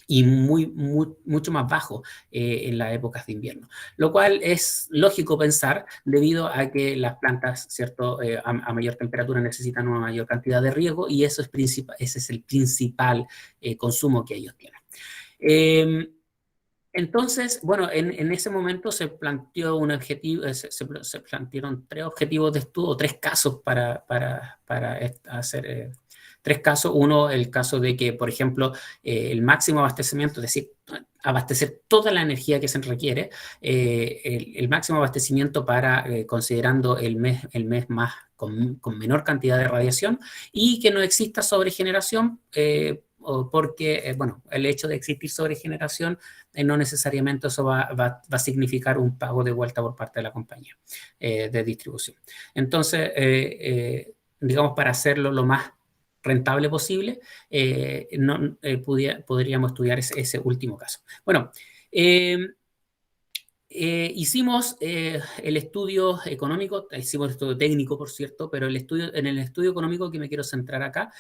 y mucho más bajo en las épocas de invierno, lo cual es lógico pensar debido a que las plantas, ¿cierto?, a mayor temperatura necesitan una mayor cantidad de riego, y ese es el principal consumo que ellos tienen. Entonces, bueno, en ese momento se planteó un objetivo, se plantearon 3 objetivos de estudio, 3 casos para hacer 3 casos. Uno, el caso de que, por ejemplo, el máximo abastecimiento, es decir, abastecer toda la energía que se requiere, el máximo abastecimiento para, considerando el mes más con menor cantidad de radiación y que no exista sobregeneración, porque, bueno, el hecho de existir sobregeneración no necesariamente eso va a significar un pago de vuelta por parte de la compañía de distribución. Entonces, digamos, para hacerlo lo más rentable posible, podríamos estudiar ese último caso. Bueno, hicimos el estudio económico, hicimos el estudio técnico, por cierto, pero en el estudio económico que me quiero centrar acá,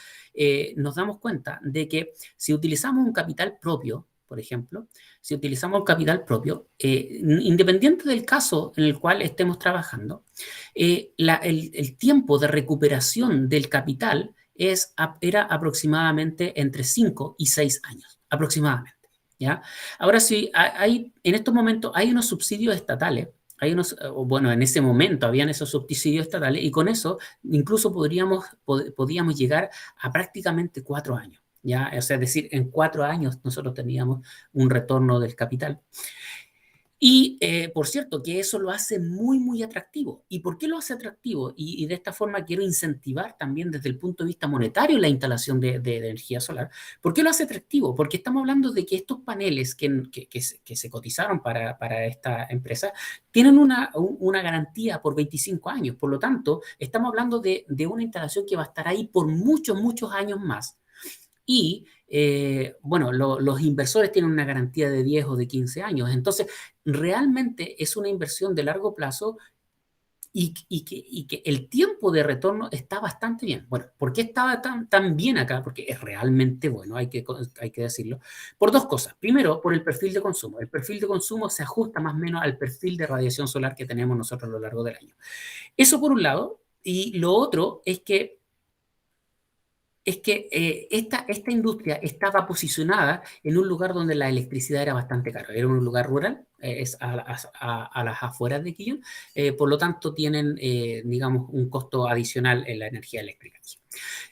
nos damos cuenta de que si utilizamos un capital propio, por ejemplo, si utilizamos un capital propio, independiente del caso en el cual estemos trabajando, el tiempo de recuperación del capital era aproximadamente entre 5 y 6 años, aproximadamente. ¿Ya? Ahora sí, en estos momentos hay unos subsidios estatales, bueno, en ese momento habían esos subsidios estatales y con eso incluso podíamos llegar a prácticamente 4 años, ¿ya? O sea, es decir, en 4 años nosotros teníamos un retorno del capital. Y, por cierto, que eso lo hace muy, muy atractivo. ¿Y por qué lo hace atractivo? Y de esta forma quiero incentivar también desde el punto de vista monetario la instalación de energía solar. ¿Por qué lo hace atractivo? Porque estamos hablando de que estos paneles que se cotizaron para esta empresa tienen una garantía por 25 años. Por lo tanto, estamos hablando de una instalación que va a estar ahí por muchos, muchos años más. Y, bueno, los inversores tienen una garantía de 10 o de 15 años. Entonces, realmente es una inversión de largo plazo y que el tiempo de retorno está bastante bien. Bueno, ¿por qué estaba tan bien acá? Porque es realmente bueno, hay que decirlo. Por 2 cosas. Primero, por el perfil de consumo. El perfil de consumo se ajusta más o menos al perfil de radiación solar que tenemos nosotros a lo largo del año. Eso por un lado. Y lo otro es que esta industria estaba posicionada en un lugar donde la electricidad era bastante cara. Era un lugar rural, es a las afueras de Quillón, por lo tanto tienen, digamos, un costo adicional en la energía eléctrica.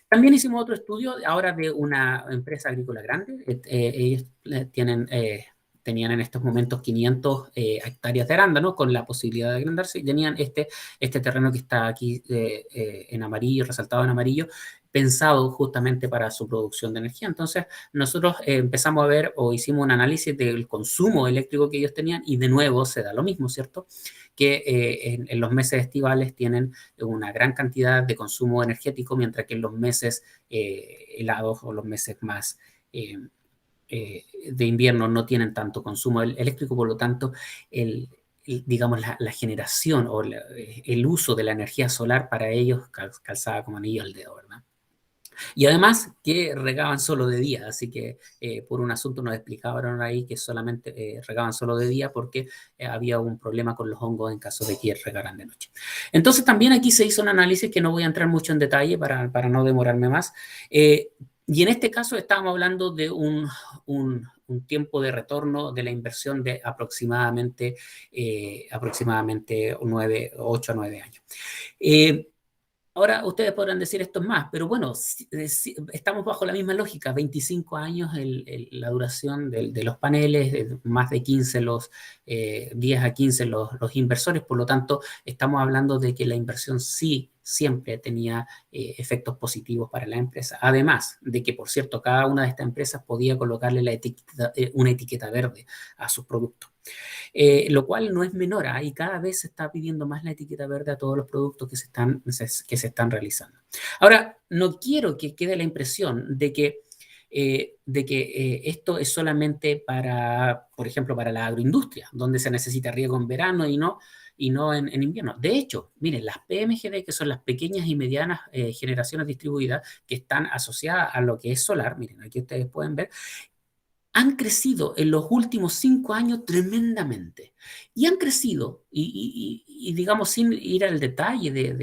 También hicimos otro estudio ahora de una empresa agrícola grande. Ellos tenían en estos momentos 500 hectáreas de arándano con la posibilidad de agrandarse y tenían este terreno que está aquí en amarillo, resaltado en amarillo, pensado justamente para su producción de energía. Entonces, nosotros empezamos a ver o hicimos un análisis del consumo eléctrico que ellos tenían y de nuevo se da lo mismo, ¿cierto? Que en los meses estivales tienen una gran cantidad de consumo energético, mientras que en los meses helados o los meses más de invierno no tienen tanto consumo eléctrico, por lo tanto, digamos, la generación o el uso de la energía solar para ellos calzaba como anillo al dedo, ¿verdad? Y además que regaban solo de día, así que por un asunto nos explicaron ahí que solamente regaban solo de día porque había un problema con los hongos en caso de que regaran de noche. Entonces también aquí se hizo un análisis que no voy a entrar mucho en detalle para no demorarme más. Y en este caso estábamos hablando de un tiempo de retorno de la inversión de aproximadamente 8 a 9 años. Ahora ustedes podrán decir esto es más, pero bueno, estamos bajo la misma lógica, 25 años la duración de los paneles, más de 15 10 a 15 los inversores, por lo tanto estamos hablando de que la inversión sí siempre tenía efectos positivos para la empresa. Además de que, por cierto, cada una de estas empresas podía colocarle una etiqueta verde a sus productos. Lo cual no es menor, y cada vez se está pidiendo más la etiqueta verde a todos los productos que se están realizando. Ahora, no quiero que quede la impresión de que esto es solamente por ejemplo, para la agroindustria, donde se necesita riego en verano y no en invierno. De hecho, miren, las PMGD, que son las pequeñas y medianas generaciones distribuidas que están asociadas a lo que es solar, miren, aquí ustedes pueden ver, han crecido en los últimos 5 años tremendamente. Y han crecido, y digamos, sin ir al detalle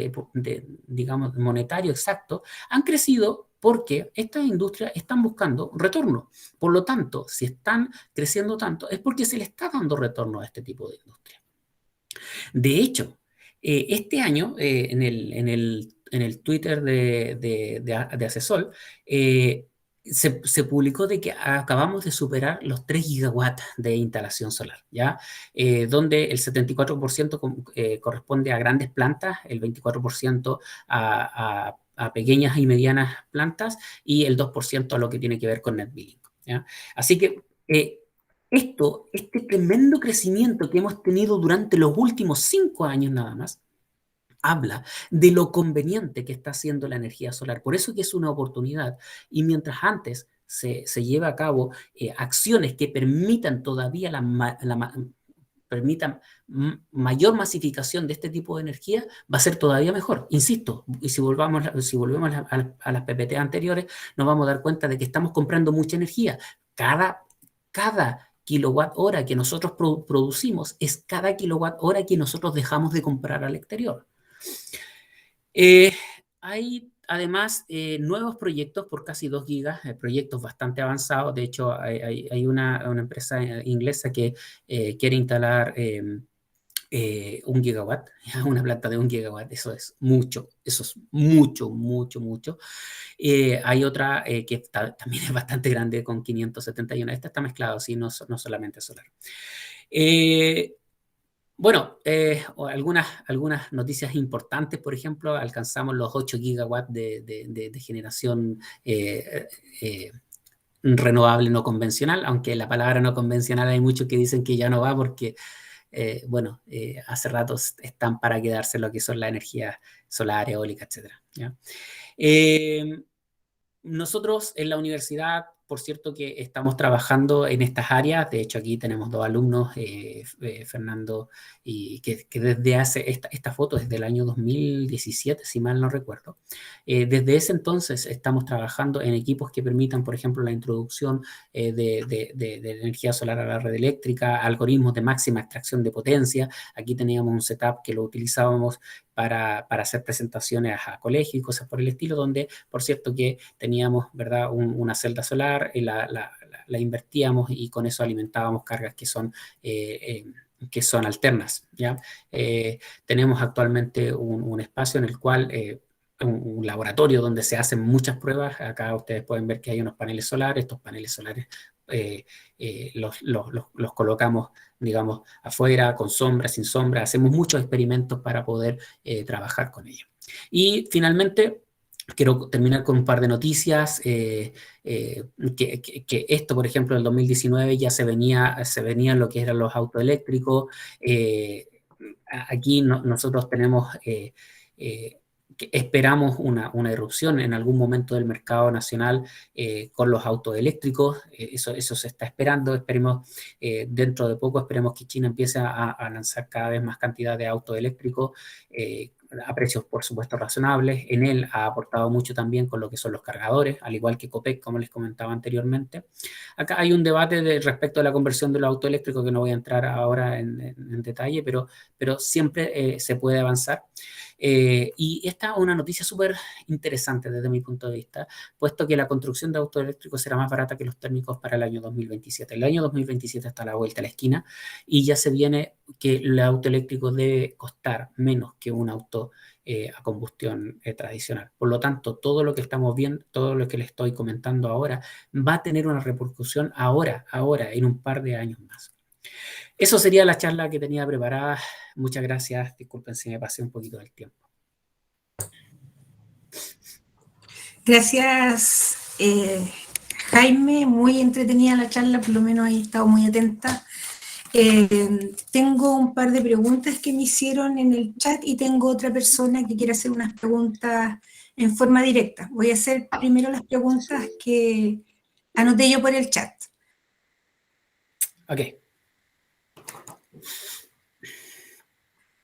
digamos, monetario exacto, han crecido porque estas industrias están buscando retorno. Por lo tanto, si están creciendo tanto, es porque se le está dando retorno a este tipo de industria. De hecho, este año, en el Twitter de Acesol, se publicó de que acabamos de superar los 3 gigawatts de instalación solar, ¿ya? Donde el 74% corresponde a grandes plantas, el 24% a pequeñas y medianas plantas y el 2% a lo que tiene que ver con net billing, ¿ya? Así que este tremendo crecimiento que hemos tenido durante los últimos 5 años nada más, habla de lo conveniente que está haciendo la energía solar. Por eso que es una oportunidad. Y mientras antes se lleva a cabo acciones que permitan todavía permitan mayor masificación de este tipo de energía, va a ser todavía mejor. Insisto, y si volvemos a las PPT anteriores, nos vamos a dar cuenta de que estamos comprando mucha energía. Cada kilowatt hora que nosotros producimos es cada kilowatt hora que nosotros dejamos de comprar al exterior. Hay además nuevos proyectos por casi 2 gigas, proyectos bastante avanzados. De hecho, hay una empresa inglesa que quiere instalar 1 gigawatt, una planta de 1 gigawatt. Eso es mucho, mucho. Hay otra que también es bastante grande con 571. Esta está mezclada, sí, no solamente solar. Bueno, algunas noticias importantes, por ejemplo, alcanzamos los 8 gigawatts de generación renovable no convencional, aunque la palabra no convencional hay muchos que dicen que ya no va porque, hace rato están para quedarse lo que son la energía solar, eólica, etc. ¿Ya? Nosotros en la universidad, por cierto, que estamos trabajando en estas áreas. De hecho, aquí tenemos 2 alumnos, Fernando, y que desde hace, esta foto es del año 2017, si mal no recuerdo. Desde ese entonces estamos trabajando en equipos que permitan, por ejemplo, la introducción de energía solar a la red eléctrica, algoritmos de máxima extracción de potencia. Aquí teníamos un setup que lo utilizábamos para hacer presentaciones a colegios y cosas por el estilo, donde, por cierto, que teníamos, ¿verdad?, una celda solar y la invertíamos y con eso alimentábamos cargas que son alternas, ¿ya? Tenemos actualmente un espacio en el cual un laboratorio donde se hacen muchas pruebas. Acá ustedes pueden ver que hay unos paneles solares. Estos paneles solares los colocamos, digamos, afuera, con sombra, sin sombra. Hacemos muchos experimentos para poder trabajar con ellos. Y finalmente, quiero terminar con un par de noticias, que esto, por ejemplo, en el 2019 ya se venía en lo que eran los autos eléctricos. Aquí nosotros tenemos... que esperamos una erupción en algún momento del mercado nacional con los autos eléctricos. Eso se está esperando. Esperemos, dentro de poco, esperemos que China empiece a lanzar cada vez más cantidad de autos eléctricos a precios, por supuesto, razonables. En él ha aportado mucho también con lo que son los cargadores, al igual que Copec, como les comentaba anteriormente. Acá hay un debate respecto a la conversión de los autos eléctricos que no voy a entrar ahora en detalle, pero siempre se puede avanzar. Y esta es una noticia súper interesante desde mi punto de vista, puesto que la construcción de autos eléctricos será más barata que los térmicos para el año 2027. El año 2027 está a la vuelta a la esquina y ya se viene que el auto eléctrico debe costar menos que un auto a combustión tradicional. Por lo tanto, todo lo que estamos viendo, todo lo que les estoy comentando ahora, va a tener una repercusión ahora, en un par de años más. Eso sería la charla que tenía preparada. Muchas gracias. Disculpen si me pasé un poquito del tiempo. Gracias, Jaime. Muy entretenida la charla, por lo menos he estado muy atenta. Tengo un par de preguntas que me hicieron en el chat y tengo otra persona que quiere hacer unas preguntas en forma directa. Voy a hacer primero las preguntas que anoté yo por el chat. Ok.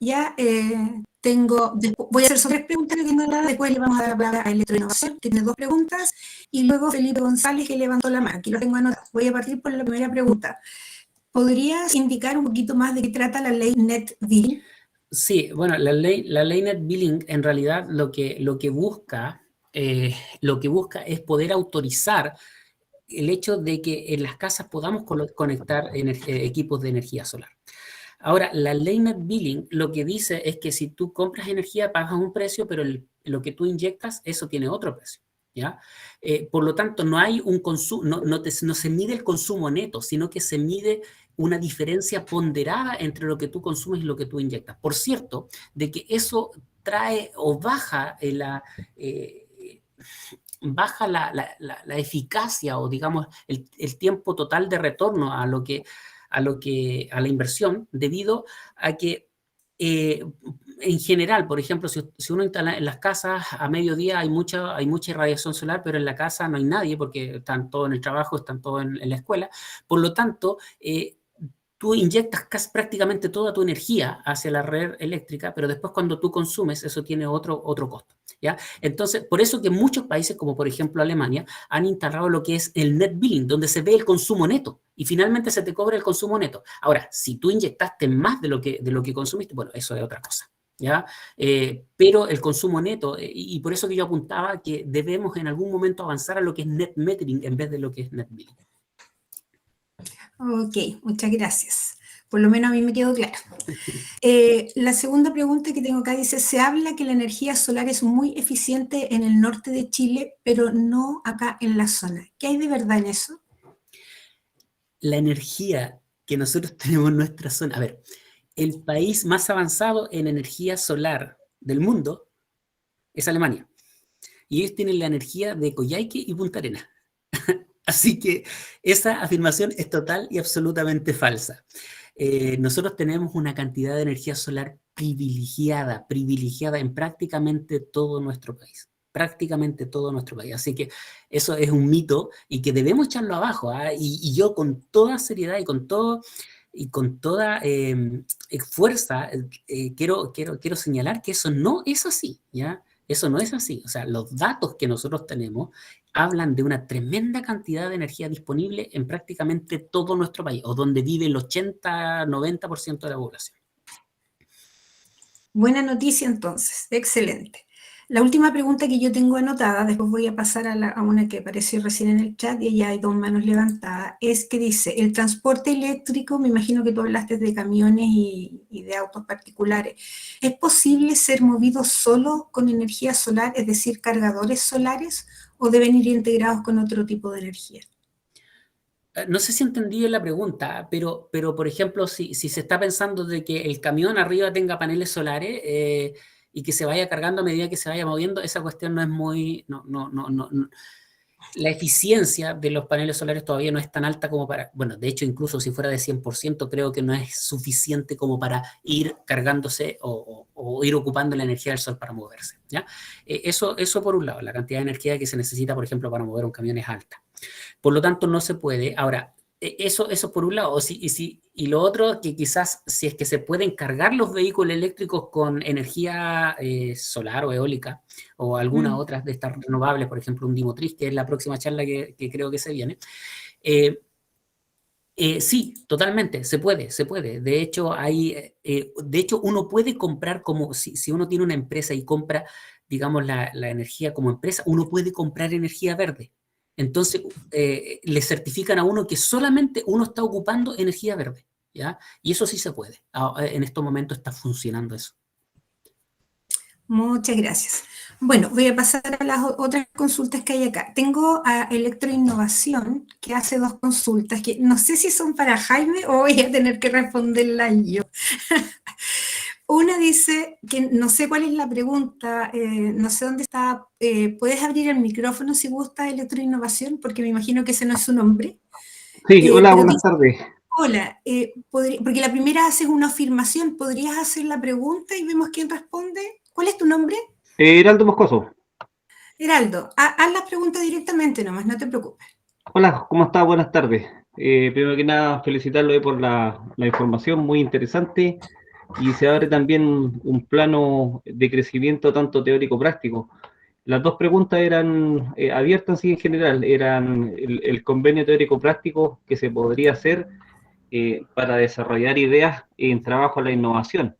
Ya voy a hacer sobre 3 preguntas que tengo nada, después le vamos a dar la palabra a Electroinnovación, que tiene 2 preguntas, y luego Felipe González, que levantó la mano. Aquí lo tengo anotado. Voy a partir por la primera pregunta. ¿Podrías indicar un poquito más de qué trata la ley Net Billing? Sí, bueno, la ley Net Billing en realidad lo que busca lo que busca es poder autorizar el hecho de que en las casas podamos conectar equipos de energía solar. Ahora, la ley Net Billing lo que dice es que si tú compras energía pagas un precio, pero lo que tú inyectas, eso tiene otro precio, ¿ya? Por lo tanto, no hay un consumo, no se mide el consumo neto, sino que se mide una diferencia ponderada entre lo que tú consumes y lo que tú inyectas. Por cierto, de que eso trae o baja baja la eficacia o, digamos, el tiempo total de retorno a la inversión, debido a que en general, por ejemplo, si uno instala en las casas a mediodía hay mucha irradiación solar, pero en la casa no hay nadie porque están todos en el trabajo, están todos en la escuela. Por lo tanto, tú inyectas prácticamente toda tu energía hacia la red eléctrica, pero después cuando tú consumes, eso tiene otro costo, ¿ya? Entonces, por eso que muchos países, como por ejemplo Alemania, han instalado lo que es el net billing, donde se ve el consumo neto, y finalmente se te cobra el consumo neto. Ahora, si tú inyectaste más de lo que consumiste, bueno, eso es otra cosa, ¿ya? Pero el consumo neto, y por eso que yo apuntaba que debemos en algún momento avanzar a lo que es net metering en vez de lo que es net billing. Ok, muchas gracias. Por lo menos a mí me quedó claro. La segunda pregunta que tengo acá dice, se habla que la energía solar es muy eficiente en el norte de Chile, pero no acá en la zona. ¿Qué hay de verdad en eso? La energía que nosotros tenemos en nuestra zona, a ver, el país más avanzado en energía solar del mundo es Alemania. Y ellos tienen la energía de Coyhaique y Punta Arenas. Así que esa afirmación es total y absolutamente falsa. Nosotros tenemos una cantidad de energía solar privilegiada en prácticamente todo nuestro país. Prácticamente todo nuestro país. Así que eso es un mito y que debemos echarlo abajo, ¿eh? Y yo con toda seriedad y con toda fuerza quiero señalar que eso no es así, ¿ya? Eso no es así. O sea, los datos que nosotros tenemos hablan de una tremenda cantidad de energía disponible en prácticamente todo nuestro país, o donde vive el 80-90% de la población. Buena noticia entonces, excelente. La última pregunta que yo tengo anotada, después voy a pasar a una que apareció recién en el chat y ya hay dos manos levantadas, es que dice, el transporte eléctrico, me imagino que tú hablaste de camiones y de autos particulares, ¿es posible ser movido solo con energía solar, es decir, cargadores solares, o deben ir integrados con otro tipo de energía? No sé si entendí la pregunta, pero por ejemplo, si se está pensando de que el camión arriba tenga paneles solares y que se vaya cargando a medida que se vaya moviendo, esa cuestión no es muy... No. La eficiencia de los paneles solares todavía no es tan alta como para... Bueno, de hecho, incluso si fuera de 100%, creo que no es suficiente como para ir cargándose o ir ocupando la energía del sol para moverse, ¿ya? Eso por un lado, la cantidad de energía que se necesita, por ejemplo, para mover un camión es alta. Por lo tanto, no se puede. Ahora, eso por un lado. Y lo otro, que quizás si es que se pueden cargar los vehículos eléctricos con energía solar o eólica, o alguna otra de estas renovables, por ejemplo, un dimotriz, que es la próxima charla que creo que se viene. Sí, totalmente, se puede. De hecho, uno puede comprar, como si uno tiene una empresa y compra, digamos, la energía como empresa, uno puede comprar energía verde. Entonces, le certifican a uno que solamente uno está ocupando energía verde, ¿ya? Y eso sí se puede. En estos momentos está funcionando eso. Muchas gracias. Bueno, voy a pasar a las otras consultas que hay acá. Tengo a Electroinnovación, que hace dos consultas, que no sé si son para Jaime o voy a tener que responderlas yo. Una dice que no sé cuál es la pregunta, no sé dónde está. ¿Puedes abrir el micrófono si gusta, Electroinnovación? Porque me imagino que ese no es su nombre. Sí, hola, buenas Dice, tardes. hola, porque la primera haces una afirmación, ¿podrías hacer la pregunta y vemos quién responde? ¿Cuál es tu nombre? Heraldo Moscoso. Heraldo, haz la pregunta directamente nomás, no te preocupes. Hola, ¿cómo está? Buenas tardes. Primero que nada, felicitarlo por la información muy interesante, y se abre también un plano de crecimiento tanto teórico-práctico. Las dos preguntas eran abiertas así en general, eran el convenio teórico-práctico que se podría hacer para desarrollar ideas en trabajo a la innovación.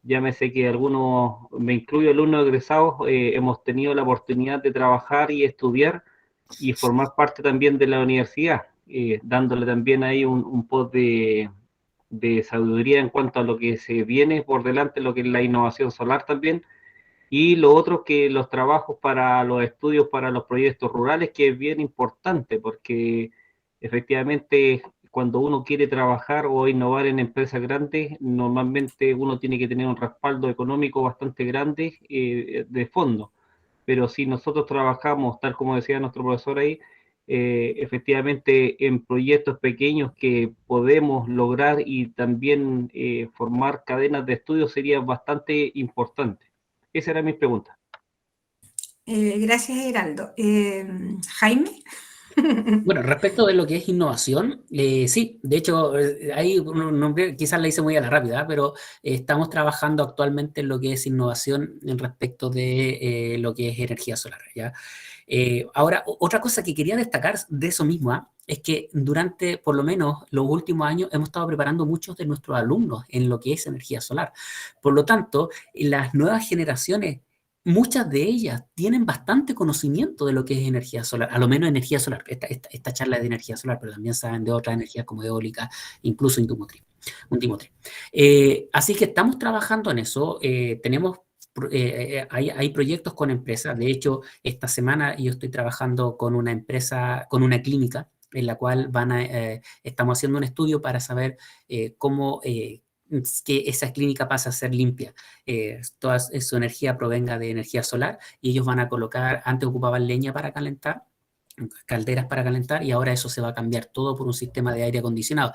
llámese que algunos, me incluyo alumnos egresados, hemos tenido la oportunidad de trabajar y estudiar y formar parte también de la universidad, dándole también ahí un post de sabiduría en cuanto a lo que se viene por delante, lo que es la innovación solar también, y lo otro que los trabajos para los estudios, para los proyectos rurales, que es bien importante, porque efectivamente cuando uno quiere trabajar o innovar en empresas grandes, normalmente uno tiene que tener un respaldo económico bastante grande de fondo. Pero si nosotros trabajamos, tal como decía nuestro profesor ahí, efectivamente en proyectos pequeños que podemos lograr y también formar cadenas de estudio sería bastante importante. Esa era mi pregunta. Gracias, Heraldo. Jaime. Bueno, respecto de lo que es innovación, sí, de hecho, ahí quizás la hice muy a la rápida, pero estamos trabajando actualmente en lo que es innovación en respecto de lo que es energía solar, ¿ya? Ahora, otra cosa que quería destacar de eso mismo, es que durante por lo menos los últimos años hemos estado preparando muchos de nuestros alumnos en lo que es energía solar. Por lo tanto, las nuevas generaciones, muchas de ellas tienen bastante conocimiento de lo que es energía solar, a lo menos energía solar. Esta charla es de energía solar, pero también saben de otras energías como eólica, incluso indimotriz. Así que estamos trabajando en eso. Tenemos hay proyectos con empresas. De hecho, esta semana yo estoy trabajando con una empresa, con una clínica, en la cual estamos haciendo un estudio para saber cómo que esa clínica pasa a ser limpia. Toda su energía provenga de energía solar y ellos van a colocar, antes ocupaban leña para calentar, calderas para calentar, y ahora eso se va a cambiar todo por un sistema de aire acondicionado.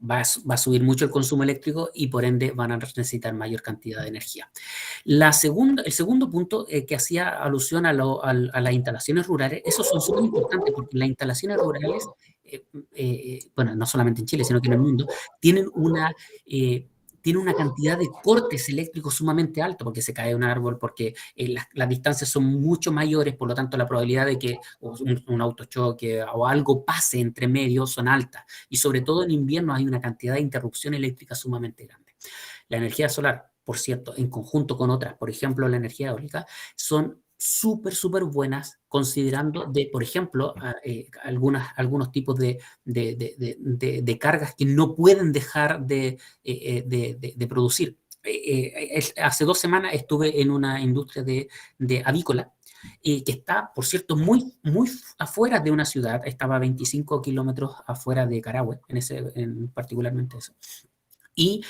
Va a subir mucho el consumo eléctrico y por ende van a necesitar mayor cantidad de energía. El segundo punto que hacía alusión a las instalaciones rurales, esos son súper importantes porque las instalaciones rurales, bueno, no solamente en Chile, sino que en el mundo, tienen una cantidad de cortes eléctricos sumamente alto, porque se cae un árbol, porque las distancias son mucho mayores, por lo tanto la probabilidad de que un autochoque o algo pase entre medio son altas, y sobre todo en invierno hay una cantidad de interrupción eléctrica sumamente grande. La energía solar, por cierto, en conjunto con otras, por ejemplo la energía eólica, son súper buenas, considerando por ejemplo, algunos tipos de cargas que no pueden dejar de producir. Hace 2 semanas estuve en una industria de avícola, que está, por cierto, muy afuera de una ciudad. Estaba a 25 kilómetros afuera de Carahue, particularmente eso. Y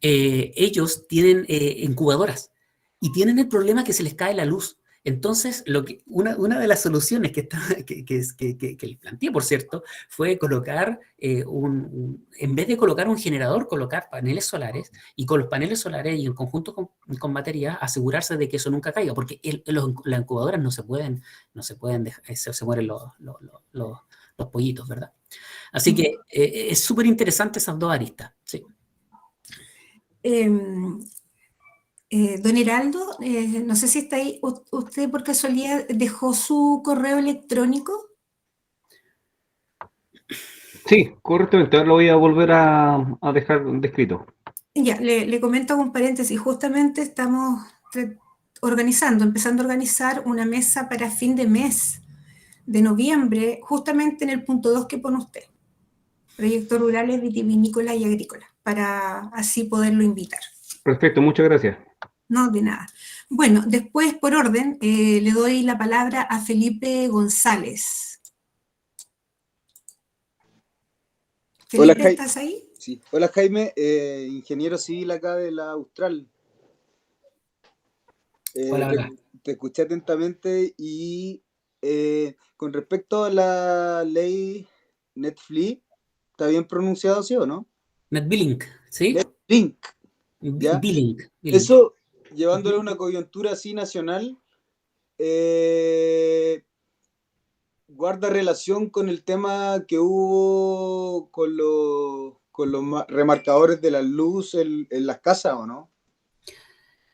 ellos tienen incubadoras y tienen el problema que se les cae la luz. Entonces, una de las soluciones que les planteé, por cierto, fue colocar, en vez de colocar un generador, colocar paneles solares, y con los paneles solares y en conjunto con baterías, asegurarse de que eso nunca caiga, porque las incubadoras no se pueden dejar, se mueren los pollitos, ¿verdad? Así que es súper interesante esas dos aristas, sí. Don Heraldo, no sé si está ahí, ¿usted por casualidad dejó su correo electrónico? Sí, correctamente. Ahora lo voy a volver a dejar descrito. Ya, le comento con paréntesis, justamente estamos empezando a organizar una mesa para fin de mes de noviembre, justamente en el punto 2 que pone usted, proyectos rurales, vitivinícola y agrícola, para así poderlo invitar. Perfecto, muchas gracias. No, de nada. Bueno, después, por orden, le doy la palabra a Felipe González. Hola, Felipe, ¿estás ahí? Sí. Hola, Jaime, ingeniero civil acá de la Austral. Hola. Te escuché atentamente y con respecto a la ley Netflix, ¿está bien pronunciado, sí o no? NetBillink, ¿sí? Netlink, ¿ya? Billink. Eso, llevándole a una coyuntura así nacional, guarda relación con el tema que hubo con los remarcadores de la luz en las casas, ¿o no?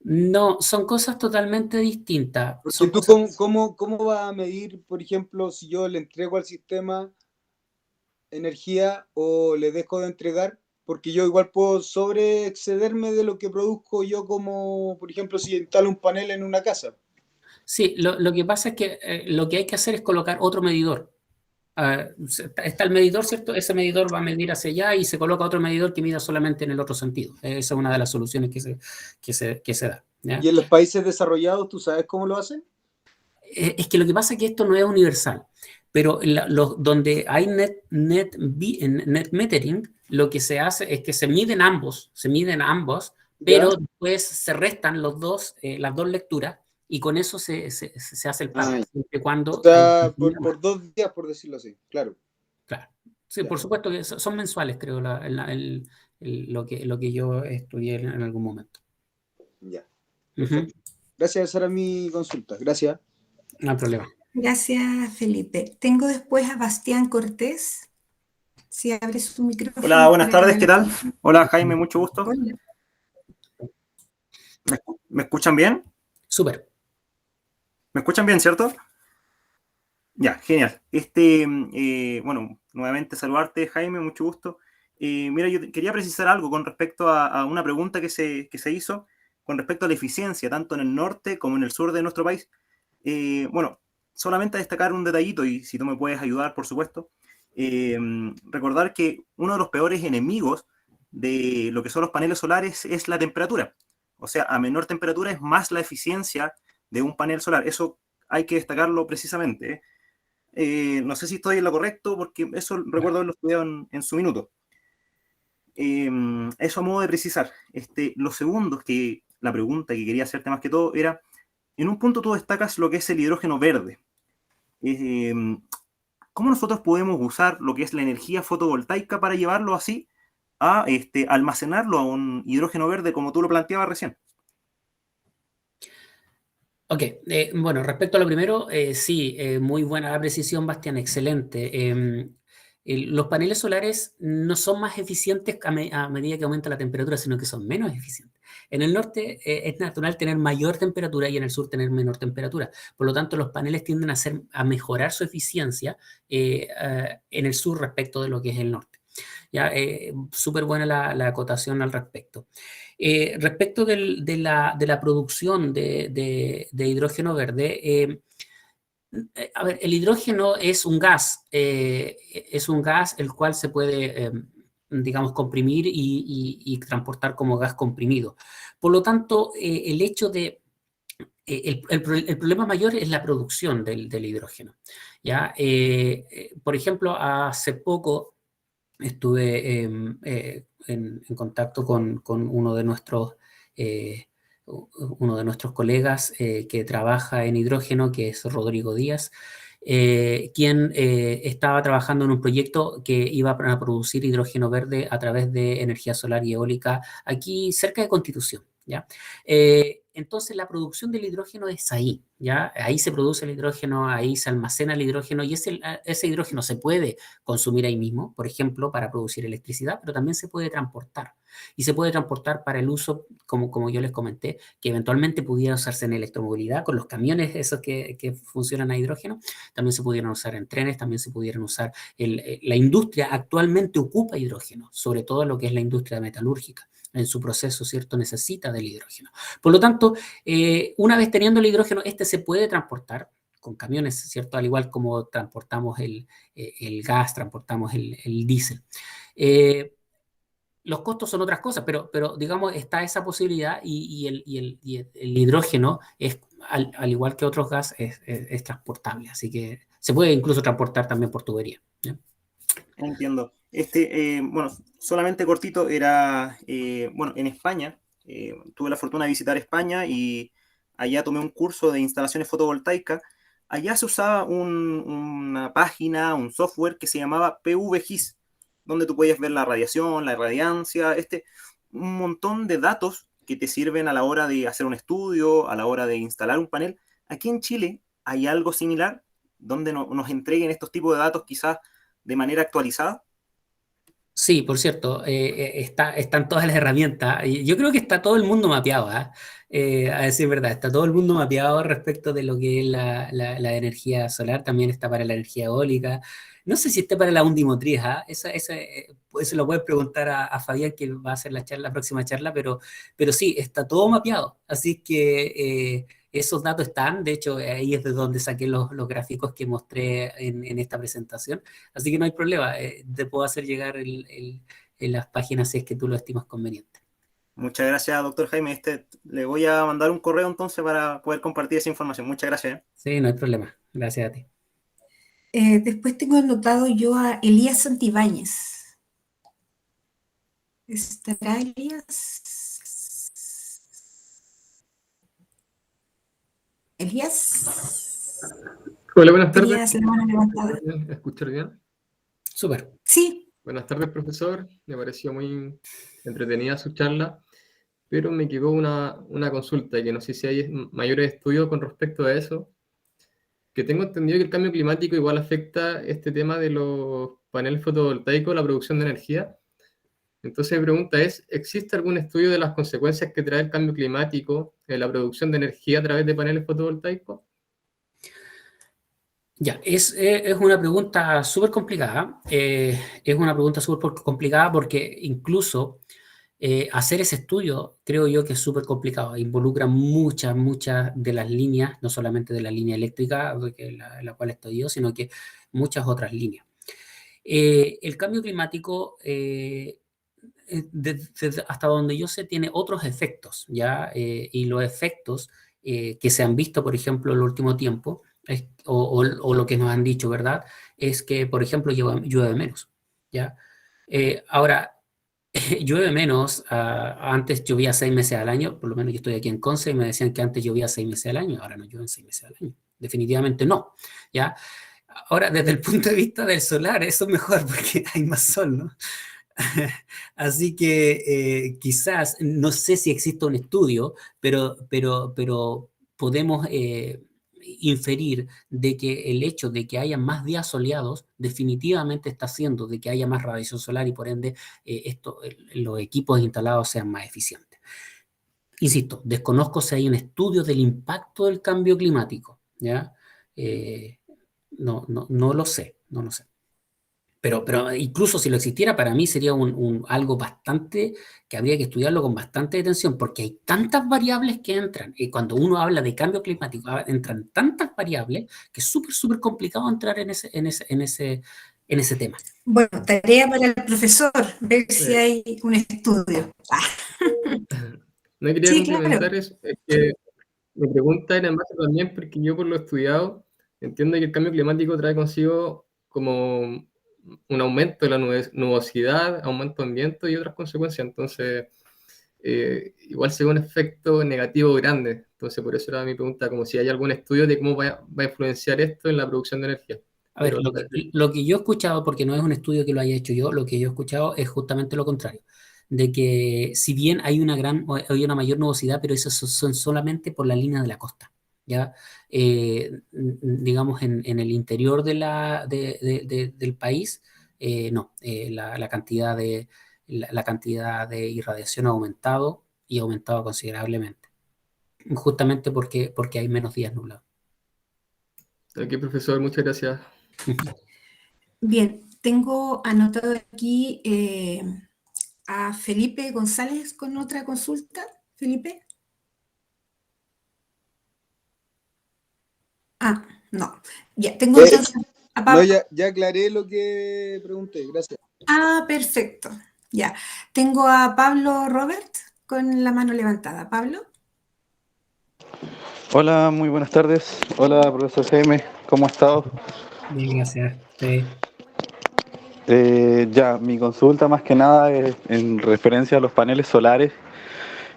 No, son cosas totalmente distintas. Porque tú, ¿cómo vas a medir, por ejemplo, si yo le entrego al sistema energía o le dejo de entregar? porque yo igual puedo sobreexcederme de lo que produzco yo, como por ejemplo si instalo un panel en una casa. Sí, lo que pasa es que lo que hay que hacer es colocar otro medidor. Está el medidor, ¿cierto? Ese medidor va a medir hacia allá y se coloca otro medidor que mida solamente en el otro sentido. Esa es una de las soluciones que se da, ¿ya? ¿Y en los países desarrollados tú sabes cómo lo hacen? Es que lo que pasa es que esto no es universal, pero donde hay net metering, lo que se hace es que se miden ambos, ¿Ya? pero después se restan las dos lecturas y con eso se hace el pago, Ah, siempre y o cuando sea, por 2 días, por decirlo así, claro. claro. Sí, Ya, por supuesto que son mensuales, creo, lo que yo estudié en algún momento. ya. Ujú. Perfecto. Gracias, esa era mi consulta. Gracias. No hay problema. Gracias, Felipe. Tengo después a Bastián Cortés. Si abre su Hola, micrófono buenas para que tardes, me ¿qué lo... tal? Hola Jaime, mucho gusto. Hola. ¿Me escuchan bien? Súper. ¿Me escuchan bien, cierto? Ya, genial. Bueno, nuevamente saludarte, Jaime, mucho gusto. Mira, yo quería precisar algo con respecto a una pregunta que se hizo con respecto a la eficiencia, tanto en el norte como en el sur de nuestro país. Bueno, solamente destacar un detallito, y si tú me puedes ayudar, por supuesto. Eh, Recordar que uno de los peores enemigos de lo que son los paneles solares es la temperatura. O sea, a menor temperatura es más la eficiencia de un panel solar. Eso hay que destacarlo precisamente, ¿eh? No sé si estoy en lo correcto, porque eso recuerdo haberlo estudiado en su minuto. Eso a modo de precisar. Lo segundo es que la pregunta que quería hacerte más que todo era, en un punto tú destacas lo que es el hidrógeno verde. Eh, ¿Cómo nosotros podemos usar lo que es la energía fotovoltaica para llevarlo así a almacenarlo a un hidrógeno verde como tú lo planteabas recién? Ok, bueno, respecto a lo primero, sí, muy buena la precisión, Bastián, excelente. Los paneles solares no son más eficientes a medida que aumenta la temperatura, sino que son menos eficientes. En el norte es natural tener mayor temperatura y en el sur tener menor temperatura. Por lo tanto, los paneles tienden a mejorar su eficiencia en el sur respecto de lo que es el norte. Ya, súper buena la acotación al respecto. Respecto de la producción de hidrógeno verde, a ver, el hidrógeno es un gas el cual se puede, digamos, comprimir y transportar como gas comprimido. Por lo tanto, el hecho de el problema mayor es la producción del hidrógeno. ¿Ya? Por ejemplo, hace poco estuve en contacto con eh, uno de nuestros colegas que trabaja en hidrógeno, que es Rodrigo Díaz, quien estaba trabajando en un proyecto que iba a producir hidrógeno verde a través de energía solar y eólica aquí cerca de Constitución, ¿ya? Entonces la producción del hidrógeno es ahí, ¿ya? Ahí se produce el hidrógeno, ahí se almacena el hidrógeno y ese hidrógeno se puede consumir ahí mismo, por ejemplo, para producir electricidad, pero también se puede transportar. Y se puede transportar para el uso, como yo les comenté, que eventualmente pudiera usarse en electromovilidad, con los camiones esos que funcionan a hidrógeno, también se pudieran usar en trenes, también se pudieran usar, la industria actualmente ocupa hidrógeno, sobre todo lo que es la industria metalúrgica. En su proceso, ¿cierto? Necesita del hidrógeno. Por lo tanto, una vez teniendo el hidrógeno, este se puede transportar con camiones, ¿cierto? Al igual como transportamos el gas, transportamos el diésel. Los costos son otras cosas, pero digamos, está esa posibilidad el hidrógeno, al igual que otros gas, es transportable. Así que se puede incluso transportar también por tubería, ¿ya? Entiendo. Bueno, solamente cortito, era, bueno, en España, tuve la fortuna de visitar España y allá tomé un curso de instalaciones fotovoltaicas. Allá se usaba una página, un software que se llamaba PVGIS, donde tú podías ver la radiación, la irradiancia, un montón de datos que te sirven a la hora de hacer un estudio, a la hora de instalar un panel. Aquí en Chile hay algo similar, donde nos entreguen estos tipos de datos quizás de manera actualizada. Sí, por cierto, están todas las herramientas. Y yo creo que está todo el mundo mapeado, ¿ah? A decir verdad, está todo el mundo mapeado respecto de lo que es la energía solar, también está para la energía eólica. No sé si está para la undimotriz, ¿ah? Eso lo puedes preguntar a Fabián, que va a hacer la próxima charla, pero sí, está todo mapeado. Así que esos datos están, de hecho, ahí es de donde saqué los gráficos que mostré en esta presentación. Así que no hay problema, te puedo hacer llegar en las páginas si es que tú lo estimas conveniente. Muchas gracias, doctor Jaime. Le voy a mandar un correo entonces para poder compartir esa información. Muchas gracias. Sí, no hay problema. Gracias a ti. Después tengo anotado yo a Elías Santibáñez. ¿Estará Elías? Elías. Hola, buenas tardes. Elías, la mano levantada. ¿Me escuchar bien? Súper. Sí. Buenas tardes, profesor. Me pareció muy entretenida su charla, pero me quedó una consulta, que no sé si hay mayores estudios con respecto a eso. Que tengo entendido que el cambio climático igual afecta este tema de los paneles fotovoltaicos, la producción de energía. Entonces mi pregunta es, ¿existe algún estudio de las consecuencias que trae el cambio climático en la producción de energía a través de paneles fotovoltaicos? Ya, es una pregunta súper complicada. Es una pregunta súper complicada porque incluso hacer ese estudio creo yo que es súper complicado. Involucra muchas de las líneas, no solamente de la línea eléctrica, la cual estoy yo, sino que muchas otras líneas. El cambio climático, hasta donde yo sé, tiene otros efectos, ¿ya? Y los efectos que se han visto, por ejemplo, en el último tiempo, o lo que nos han dicho, ¿verdad? Es que, por ejemplo, llueve menos, ¿ya? Ahora, llueve menos, antes llovía 6 meses al año, por lo menos yo estoy aquí en Conce y me decían que antes llovía 6 meses al año, ahora no llueven 6 meses al año, definitivamente no, ¿ya? Ahora, desde el punto de vista del solar, eso es mejor porque hay más sol, ¿no? Así que quizás, no sé si existe un estudio, pero podemos inferir de que el hecho de que haya más días soleados definitivamente está haciendo de que haya más radiación solar y por ende los equipos instalados sean más eficientes. Insisto, desconozco si hay un estudio del impacto del cambio climático, ¿ya? No lo sé, no lo sé. Pero incluso si lo existiera, para mí sería algo bastante, que habría que estudiarlo con bastante detención, porque hay tantas variables que entran. Y cuando uno habla de cambio climático, entran tantas variables que es súper complicado entrar en ese tema. Bueno, tarea para el profesor, ver si hay un estudio. No quería Sí, complementar claro. eso, es que mi pregunta era en base también porque yo por lo estudiado entiendo que el cambio climático trae consigo como un aumento de la nubosidad, aumento de viento y otras consecuencias, entonces igual se ve un efecto negativo grande, entonces por eso era mi pregunta, como si hay algún estudio de cómo va a influenciar esto en la producción de energía. A ver, lo que yo he escuchado, porque no es un estudio que lo haya hecho yo, lo que yo he escuchado es justamente lo contrario, de que si bien hay una mayor nubosidad, pero eso son solamente por la línea de la costa, ¿ya? Digamos, en el interior del país, no, la cantidad de irradiación ha aumentado y ha aumentado considerablemente, justamente porque hay menos días nublados. Ok, profesor, muchas gracias. Bien, tengo anotado aquí a Felipe González con otra consulta. Felipe. No. Ya, tengo entonces a Pablo. No, ya aclaré lo que pregunté, gracias. Perfecto. Ya. Tengo a Pablo Robert con la mano levantada. Pablo. Hola, muy buenas tardes. Hola, profesor Jaime, ¿cómo ha estado? Bien, gracias. Sí. Mi consulta más que nada es en referencia a los paneles solares,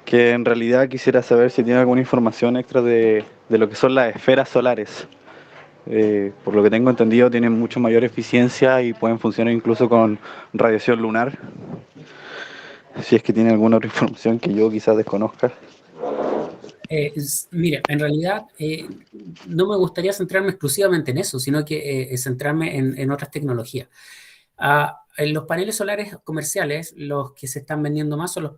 que en realidad quisiera saber si tiene alguna información extra de lo que son las esferas solares. Por lo que tengo entendido, tienen mucho mayor eficiencia y pueden funcionar incluso con radiación lunar. Si es que tiene alguna otra información que yo quizás desconozca. Mira, en realidad no me gustaría centrarme exclusivamente en eso, sino que centrarme en otras tecnologías. los paneles solares comerciales, los que se están vendiendo más son los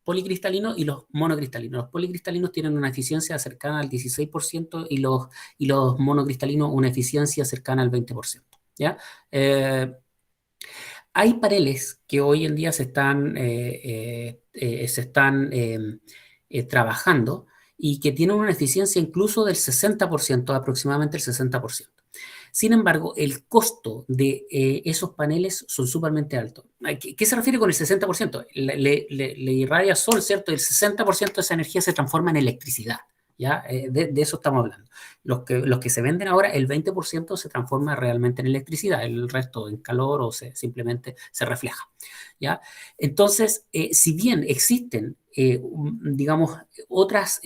policristalinos y los monocristalinos. Los policristalinos tienen una eficiencia cercana al 16% y los monocristalinos una eficiencia cercana al 20%. ¿Ya? Hay paneles que hoy en día se están trabajando y que tienen una eficiencia incluso del 60%, aproximadamente el 60%. Sin embargo, el costo de esos paneles son sumamente altos. ¿Qué se refiere con el 60%? Le irradia sol, ¿cierto? El 60% de esa energía se transforma en electricidad. ¿Ya? De eso estamos hablando. Los que se venden ahora, el 20% se transforma realmente en electricidad, el resto en calor o simplemente se refleja. ¿Ya? Entonces, si bien existen, digamos, otros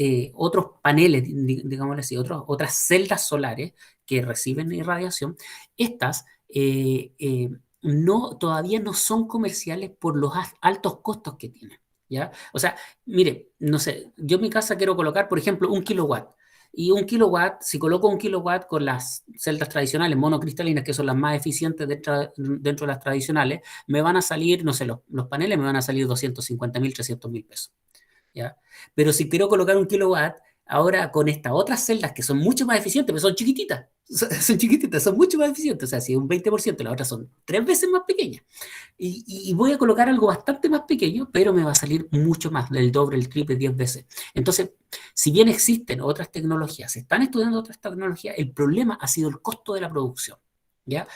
paneles, digámoslo así, otras celdas solares que reciben irradiación, estas todavía no son comerciales por los altos costos que tienen. ¿Ya? O sea, mire, no sé, yo en mi casa quiero colocar, por ejemplo, 1 kilowatt. Y 1 kilowatt, si coloco 1 kilowatt con las celdas tradicionales monocristalinas, que son las más eficientes dentro de las tradicionales, me van a salir, no sé, los paneles me van a salir 250.000, 300.000 pesos. ¿Ya? Pero si quiero colocar 1 kilowatt, ahora con estas otras celdas que son mucho más eficientes, pero son chiquititas, son mucho más eficientes. O sea, si es un 20%, las otras son 3 veces más pequeñas. Y voy a colocar algo bastante más pequeño, pero me va a salir mucho más, del doble, el triple, 10 veces. Entonces, si bien existen otras tecnologías, se están estudiando otras tecnologías, el problema ha sido el costo de la producción. ¿Ya?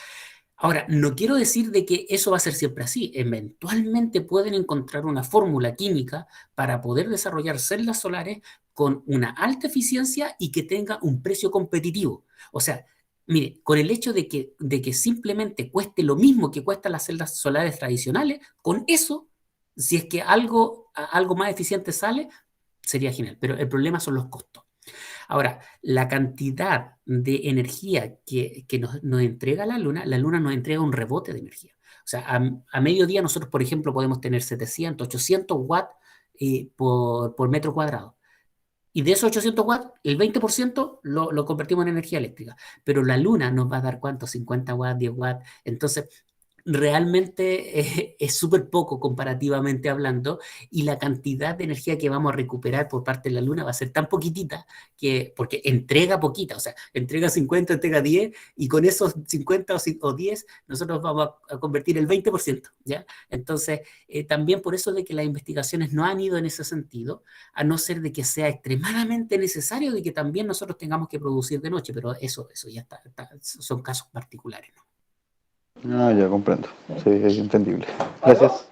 Ahora, no quiero decir de que eso va a ser siempre así. Eventualmente pueden encontrar una fórmula química para poder desarrollar celdas solares con una alta eficiencia y que tenga un precio competitivo. O sea, mire, con el hecho de que simplemente cueste lo mismo que cuestan las celdas solares tradicionales, con eso, si es que algo más eficiente sale, sería genial. Pero el problema son los costos. Ahora, la cantidad de energía que nos entrega la Luna nos entrega un rebote de energía. O sea, a mediodía nosotros, por ejemplo, podemos tener 700, 800 watts por metro cuadrado. Y de esos 800 watts, el 20% lo convertimos en energía eléctrica. Pero la Luna nos va a dar, ¿cuánto? 50 watts, 10 watts. Entonces, realmente es súper poco comparativamente hablando, y la cantidad de energía que vamos a recuperar por parte de la Luna va a ser tan poquitita porque entrega poquita, o sea, entrega 50, entrega 10, y con esos 50 o 10 nosotros vamos a convertir el 20%, ¿ya? Entonces, también por eso de que las investigaciones no han ido en ese sentido, a no ser de que sea extremadamente necesario de que también nosotros tengamos que producir de noche, pero eso ya son casos particulares, ¿no? Ah, ya comprendo. Sí, es entendible. Gracias.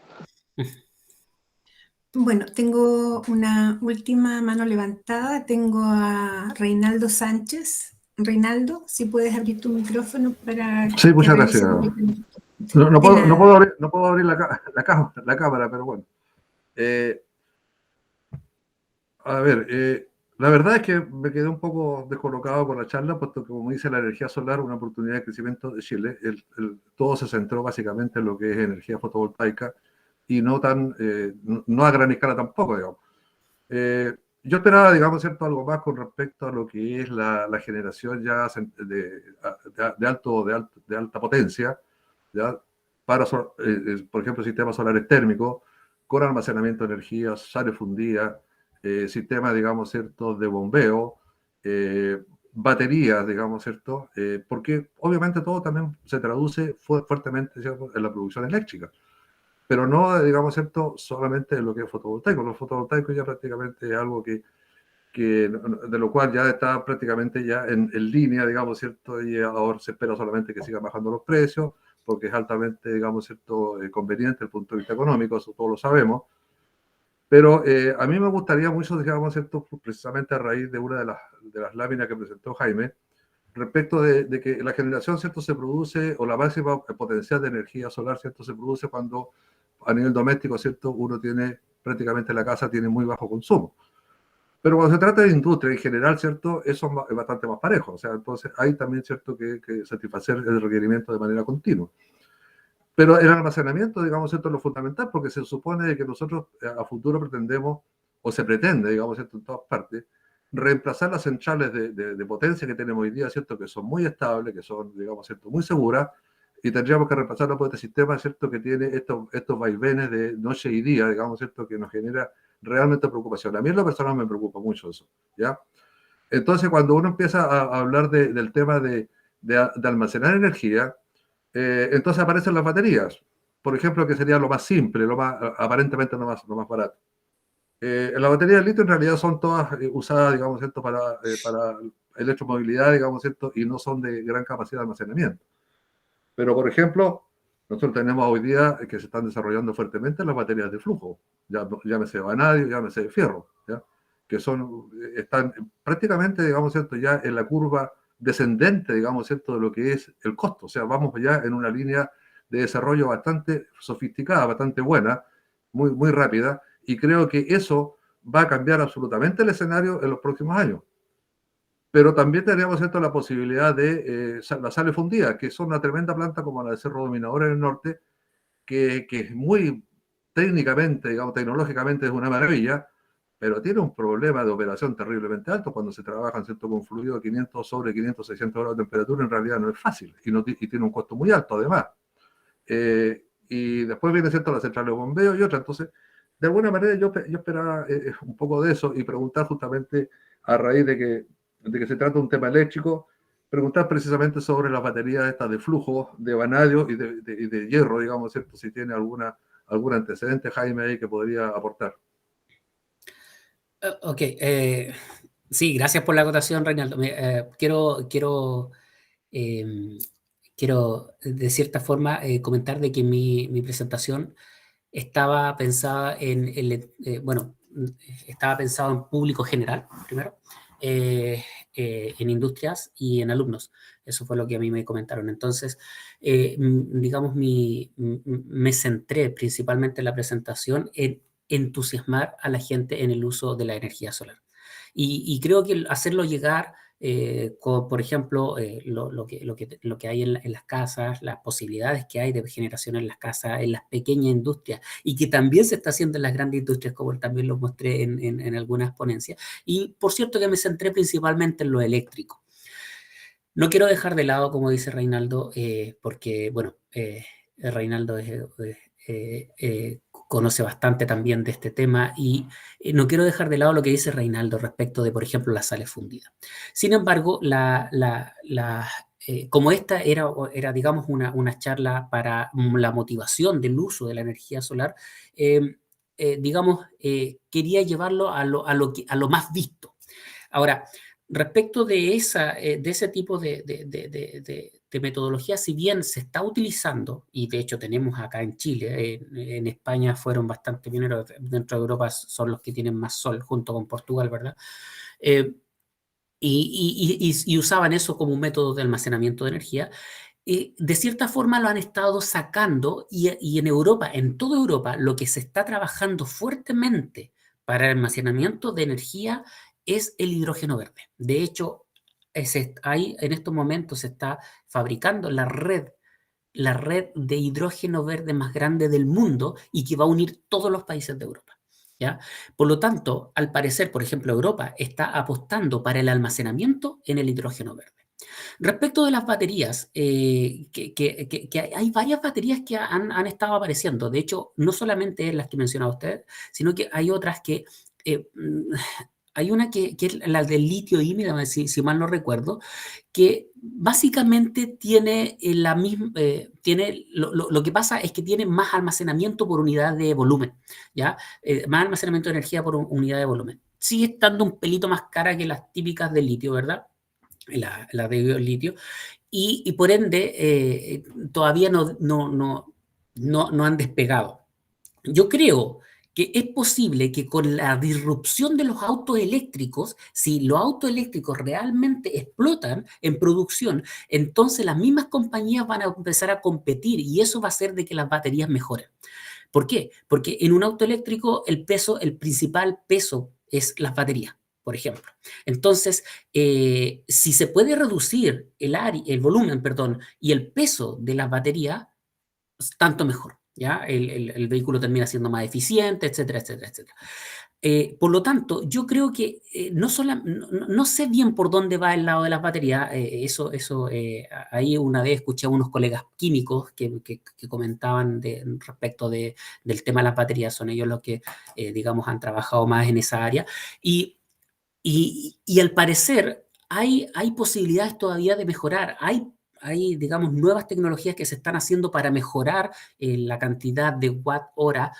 Bueno, tengo una última mano levantada. Tengo a Reinaldo Sánchez. Reinaldo, si puedes abrir tu micrófono para... Sí, muchas gracias. No puedo abrir la cámara, pero bueno. A ver, la verdad es que me quedé un poco descolocado con la charla, puesto que, como dice, la energía solar, una oportunidad de crecimiento de Chile, todo se centró básicamente en lo que es energía fotovoltaica y no a gran escala tampoco, digamos. Yo esperaba, digamos, ¿cierto?, algo más con respecto a lo que es la generación ya de alta potencia, ¿ya? Para, por ejemplo, sistemas solares térmicos, con almacenamiento de energía, sales fundidas, sistemas, digamos, ¿cierto?, de bombeo, baterías, digamos, ¿cierto? Porque obviamente todo también se traduce fuertemente, ¿cierto?, en la producción eléctrica, pero no, digamos, ¿cierto?, solamente en lo que es fotovoltaico. Los fotovoltaicos ya prácticamente es algo de lo cual ya está prácticamente ya en línea, digamos, ¿cierto? Y ahora se espera solamente que sigan bajando los precios, porque es altamente, digamos, ¿cierto?, conveniente desde el punto de vista económico, eso todos lo sabemos. Pero a mí me gustaría mucho, digamos, ¿cierto?, precisamente a raíz de una de las láminas que presentó Jaime, respecto de que la generación, ¿cierto?, se produce, o la máxima potencial de energía solar, ¿cierto?, se produce cuando a nivel doméstico, ¿cierto?, uno tiene, prácticamente la casa tiene muy bajo consumo. Pero cuando se trata de industria en general, ¿cierto?, eso es bastante más parejo. O sea, entonces hay también, ¿cierto?, que satisfacer el requerimiento de manera continua. Pero el almacenamiento, digamos, ¿cierto?, es lo fundamental, porque se supone que nosotros a futuro pretendemos, o se pretende, digamos, ¿cierto?, en todas partes, reemplazar las centrales de potencia que tenemos hoy día, ¿cierto?, que son muy estables, que son, digamos, ¿cierto?, muy seguras, y tendríamos que repasar este sistema, ¿cierto?, que tiene estos vaivenes de noche y día, digamos, ¿cierto?, que nos genera realmente preocupación. A mí en lo personal me preocupa mucho eso, ¿ya? Entonces, cuando uno empieza a hablar del tema de almacenar energía, entonces aparecen las baterías, por ejemplo, que sería lo más simple, aparentemente lo más barato. Las baterías de litio en realidad son todas usadas, digamos, ¿cierto?, para electromovilidad, digamos, ¿cierto?, y no son de gran capacidad de almacenamiento. Pero, por ejemplo, nosotros tenemos hoy día que se están desarrollando fuertemente las baterías de flujo, llámese vanadio, llámese fierro, ¿ya?, que están prácticamente, digamos, ¿cierto?, ya en la curva descendente, digamos, ¿cierto?, de lo que es el costo. O sea, vamos ya en una línea de desarrollo bastante sofisticada, bastante buena, muy, muy rápida, y creo que eso va a cambiar absolutamente el escenario en los próximos años. Pero también tenemos, ¿cierto?, la posibilidad de la sal fundida, que es una tremenda planta como la de Cerro Dominador en el norte, que es muy técnicamente, digamos, tecnológicamente es una maravilla, pero tiene un problema de operación terriblemente alto cuando se trabaja, ¿cierto?, con fluido de 500, 600 grados de temperatura, en realidad no es fácil y tiene un costo muy alto además. Y después viene, ¿cierto?, la central de bombeo y otra. Entonces, de alguna manera yo esperaba un poco de eso y preguntar justamente a raíz de que se trata de un tema eléctrico, preguntar precisamente sobre las baterías estas de flujo, de vanadio y de hierro, digamos, ¿cierto?, si tiene algún antecedente, Jaime, ahí que podría aportar. Ok, sí, gracias por la acotación, Reinaldo. Quiero de cierta forma comentar de que mi presentación estaba pensada estaba pensado en público general, primero, en industrias y en alumnos. Eso fue lo que a mí me comentaron. Entonces, digamos, me centré principalmente en la presentación en entusiasmar a la gente en el uso de la energía solar. Y creo que hacerlo llegar, por ejemplo, lo que hay en las casas, las posibilidades que hay de generación en las casas, en las pequeñas industrias, y que también se está haciendo en las grandes industrias, como también lo mostré en algunas ponencias. Y por cierto que me centré principalmente en lo eléctrico. No quiero dejar de lado, como dice Reinaldo, porque, bueno, Reinaldo conoce bastante también de este tema y no quiero dejar de lado lo que dice Reinaldo respecto de, por ejemplo, las sales fundidas. Sin embargo, como esta era digamos, una charla para la motivación del uso de la energía solar, digamos, quería llevarlo a lo más visto. Ahora, respecto de ese tipo de metodología, si bien se está utilizando, y de hecho tenemos acá en Chile, en España fueron bastante pioneros, dentro de Europa son los que tienen más sol, junto con Portugal, ¿verdad? Y usaban eso como un método de almacenamiento de energía. De cierta forma lo han estado sacando y en Europa, en toda Europa, lo que se está trabajando fuertemente para el almacenamiento de energía es el hidrógeno verde. De hecho, ahí en estos momentos se está fabricando la red de hidrógeno verde más grande del mundo y que va a unir todos los países de Europa, ¿ya? Por lo tanto, al parecer, por ejemplo, Europa está apostando para el almacenamiento en el hidrógeno verde. Respecto de las baterías, que hay varias baterías que han estado apareciendo. De hecho, no solamente las que mencionaba usted, sino que hay otras que... hay una que es la del litio-íon, si mal no recuerdo, que básicamente tiene la misma... lo que pasa es que tiene más almacenamiento por unidad de volumen, ¿ya? Más almacenamiento de energía por unidad de volumen. Sigue estando un pelito más cara que las típicas de litio, ¿verdad? La de litio, y por ende todavía no han despegado. Yo creo que es posible que con la disrupción de los autos eléctricos, si los autos eléctricos realmente explotan en producción, entonces las mismas compañías van a empezar a competir y eso va a hacer de que las baterías mejoren. ¿Por qué? Porque en un auto eléctrico el principal peso es las baterías, por ejemplo. Entonces, si se puede reducir el volumen, y el peso de las baterías, tanto mejor, ¿ya? El vehículo termina siendo más eficiente, etcétera, etcétera, etcétera. Por lo tanto, yo creo que no sé bien por dónde va el lado de las baterías. Ahí una vez escuché a unos colegas químicos que comentaban respecto del tema de las baterías. Son ellos los que, digamos, han trabajado más en esa área. Y al parecer hay posibilidades todavía de mejorar. Hay, digamos, nuevas tecnologías que se están haciendo para mejorar la cantidad de watt-hora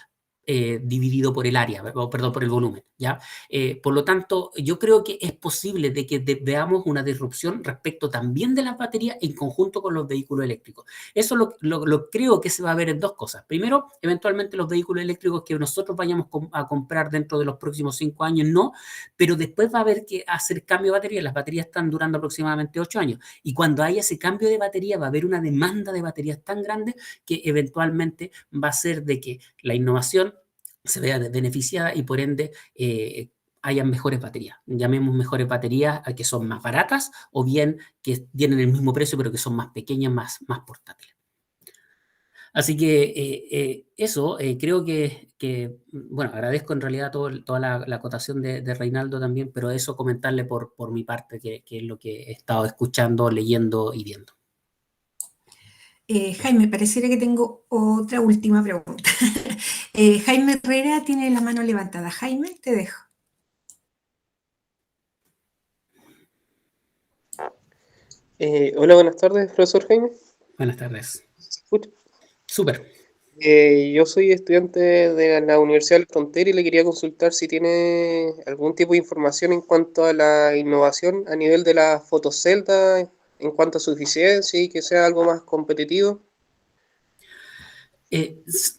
dividido por el área, perdón, por el volumen, ¿ya? Por lo tanto, yo creo que es posible de que veamos una disrupción respecto también de las baterías en conjunto con los vehículos eléctricos. Eso lo creo que se va a ver en dos cosas. Primero, eventualmente los vehículos eléctricos que nosotros vayamos a comprar dentro de los próximos 5 años, no, pero después va a haber que hacer cambio de batería. Las baterías están durando aproximadamente 8 años, y cuando haya ese cambio de batería va a haber una demanda de baterías tan grande que eventualmente va a ser de que la innovación se vea beneficiada y por ende hayan mejores baterías. Llamemos mejores baterías a que son más baratas o bien que tienen el mismo precio pero que son más pequeñas, más portátiles. Así que creo que, bueno, agradezco en realidad toda la acotación de Reinaldo también, pero eso comentarle por mi parte, que es lo que he estado escuchando, leyendo y viendo. Jaime, pareciera que tengo otra última pregunta. Jaime Herrera tiene la mano levantada. Jaime, te dejo. Hola, buenas tardes, profesor Jaime. Buenas tardes. ¿Se escucha? Súper. Yo soy estudiante de la Universidad del Frontera y le quería consultar si tiene algún tipo de información en cuanto a la innovación a nivel de la fotocelda, en cuanto a su eficiencia y que sea algo más competitivo.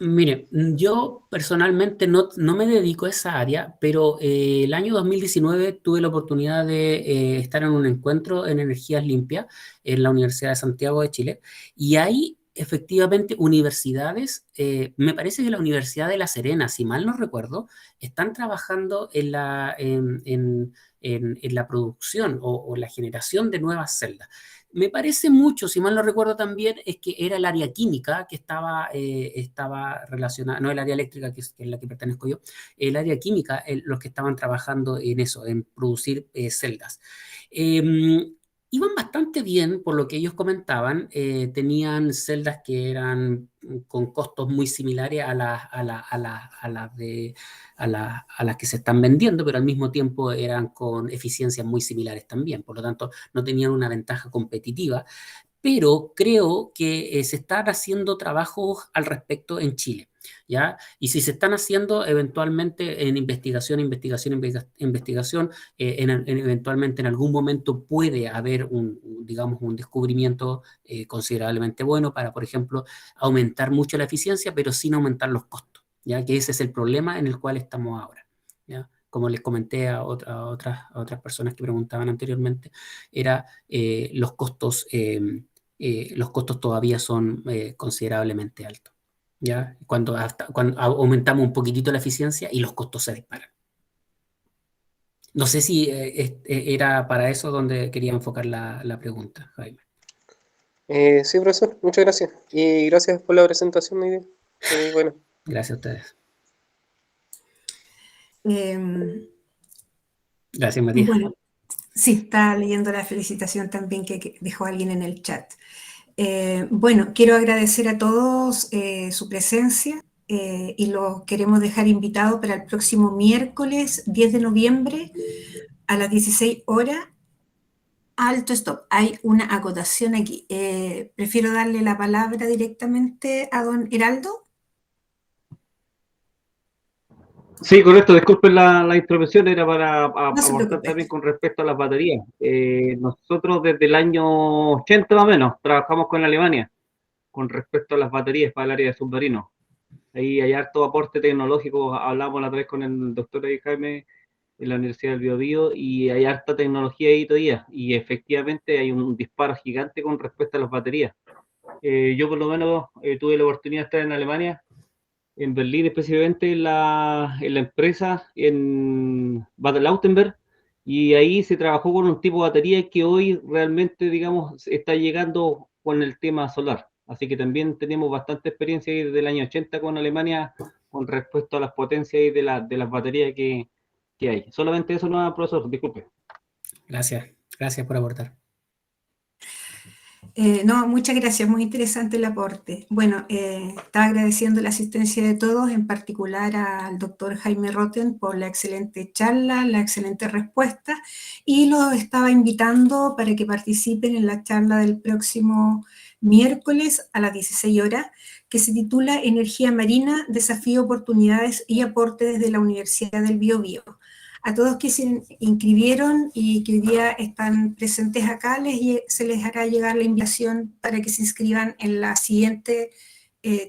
Mire, yo personalmente no me dedico a esa área, pero el año 2019 tuve la oportunidad de estar en un encuentro en energías limpias en la Universidad de Santiago de Chile, y ahí efectivamente universidades, me parece que la Universidad de La Serena, si mal no recuerdo, están trabajando en la producción o la generación de nuevas celdas. Me parece mucho, si mal no recuerdo también, es que era el área química que estaba relacionada, no el área eléctrica, que es la que pertenezco yo, el área química, los que estaban trabajando en eso, en producir celdas. Iban bastante bien, por lo que ellos comentaban, tenían celdas que eran con costos muy similares a las que se están vendiendo, pero al mismo tiempo eran con eficiencias muy similares también, por lo tanto no tenían una ventaja competitiva, pero creo que se están haciendo trabajos al respecto en Chile, ¿ya? Y si se están haciendo eventualmente en investigación, eventualmente en algún momento puede haber digamos, un descubrimiento considerablemente bueno para, por ejemplo, aumentar mucho la eficiencia, pero sin aumentar los costos, ¿ya? Que ese es el problema en el cual estamos ahora, ¿ya? Como les comenté a otras personas que preguntaban anteriormente, era los costos todavía son considerablemente altos, ¿ya? Cuando aumentamos un poquitito la eficiencia y los costos se disparan. No sé si era para eso donde quería enfocar la pregunta, Jaime. Sí, profesor, muchas gracias. Y gracias por la presentación, muy bien. Muy bueno. Gracias a ustedes. Gracias, Matías. Bueno, sí, está leyendo la felicitación también que dejó alguien en el chat. Bueno, quiero agradecer a todos su presencia y los queremos dejar invitados para el próximo miércoles 10 de noviembre a las 16 horas. Alto, stop, hay una acotación aquí. Prefiero darle la palabra directamente a don Heraldo. Sí, correcto, disculpen la intervención, era para No se aportar preocupe. también con respecto a las baterías. Nosotros desde el año 80 más o menos trabajamos con Alemania con respecto a las baterías para el área de submarinos. Ahí hay harto aporte tecnológico, hablamos la otra vez con el doctor Jaime en la Universidad del Biobío, y hay harta tecnología ahí todavía, y efectivamente hay un disparo gigante con respecto a las baterías. Yo por lo menos tuve la oportunidad de estar en Alemania, en Berlín específicamente, en la empresa, en Bad Lautenberg, y ahí se trabajó con un tipo de batería que hoy realmente, digamos, está llegando con el tema solar. Así que también tenemos bastante experiencia desde el año 80 con Alemania con respecto a las potencias y de las baterías que hay. Solamente eso, no, profesor, disculpe. Gracias, gracias por aportar. No, muchas gracias, muy interesante el aporte. Bueno, estaba agradeciendo la asistencia de todos, en particular al doctor Jaime Rotten por la excelente charla, la excelente respuesta, y los estaba invitando para que participen en la charla del próximo miércoles a las 16 horas, que se titula Energía Marina, Desafío, Oportunidades y Aporte desde la Universidad del Biobío. A todos que se inscribieron y que hoy día están presentes acá, se les hará llegar la invitación para que se inscriban en la siguiente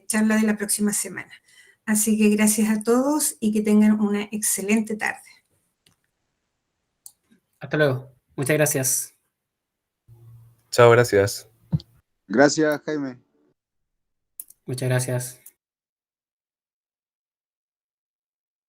charla de la próxima semana. Así que gracias a todos y que tengan una excelente tarde. Hasta luego. Muchas gracias. Chao, gracias. Gracias, Jaime. Muchas gracias.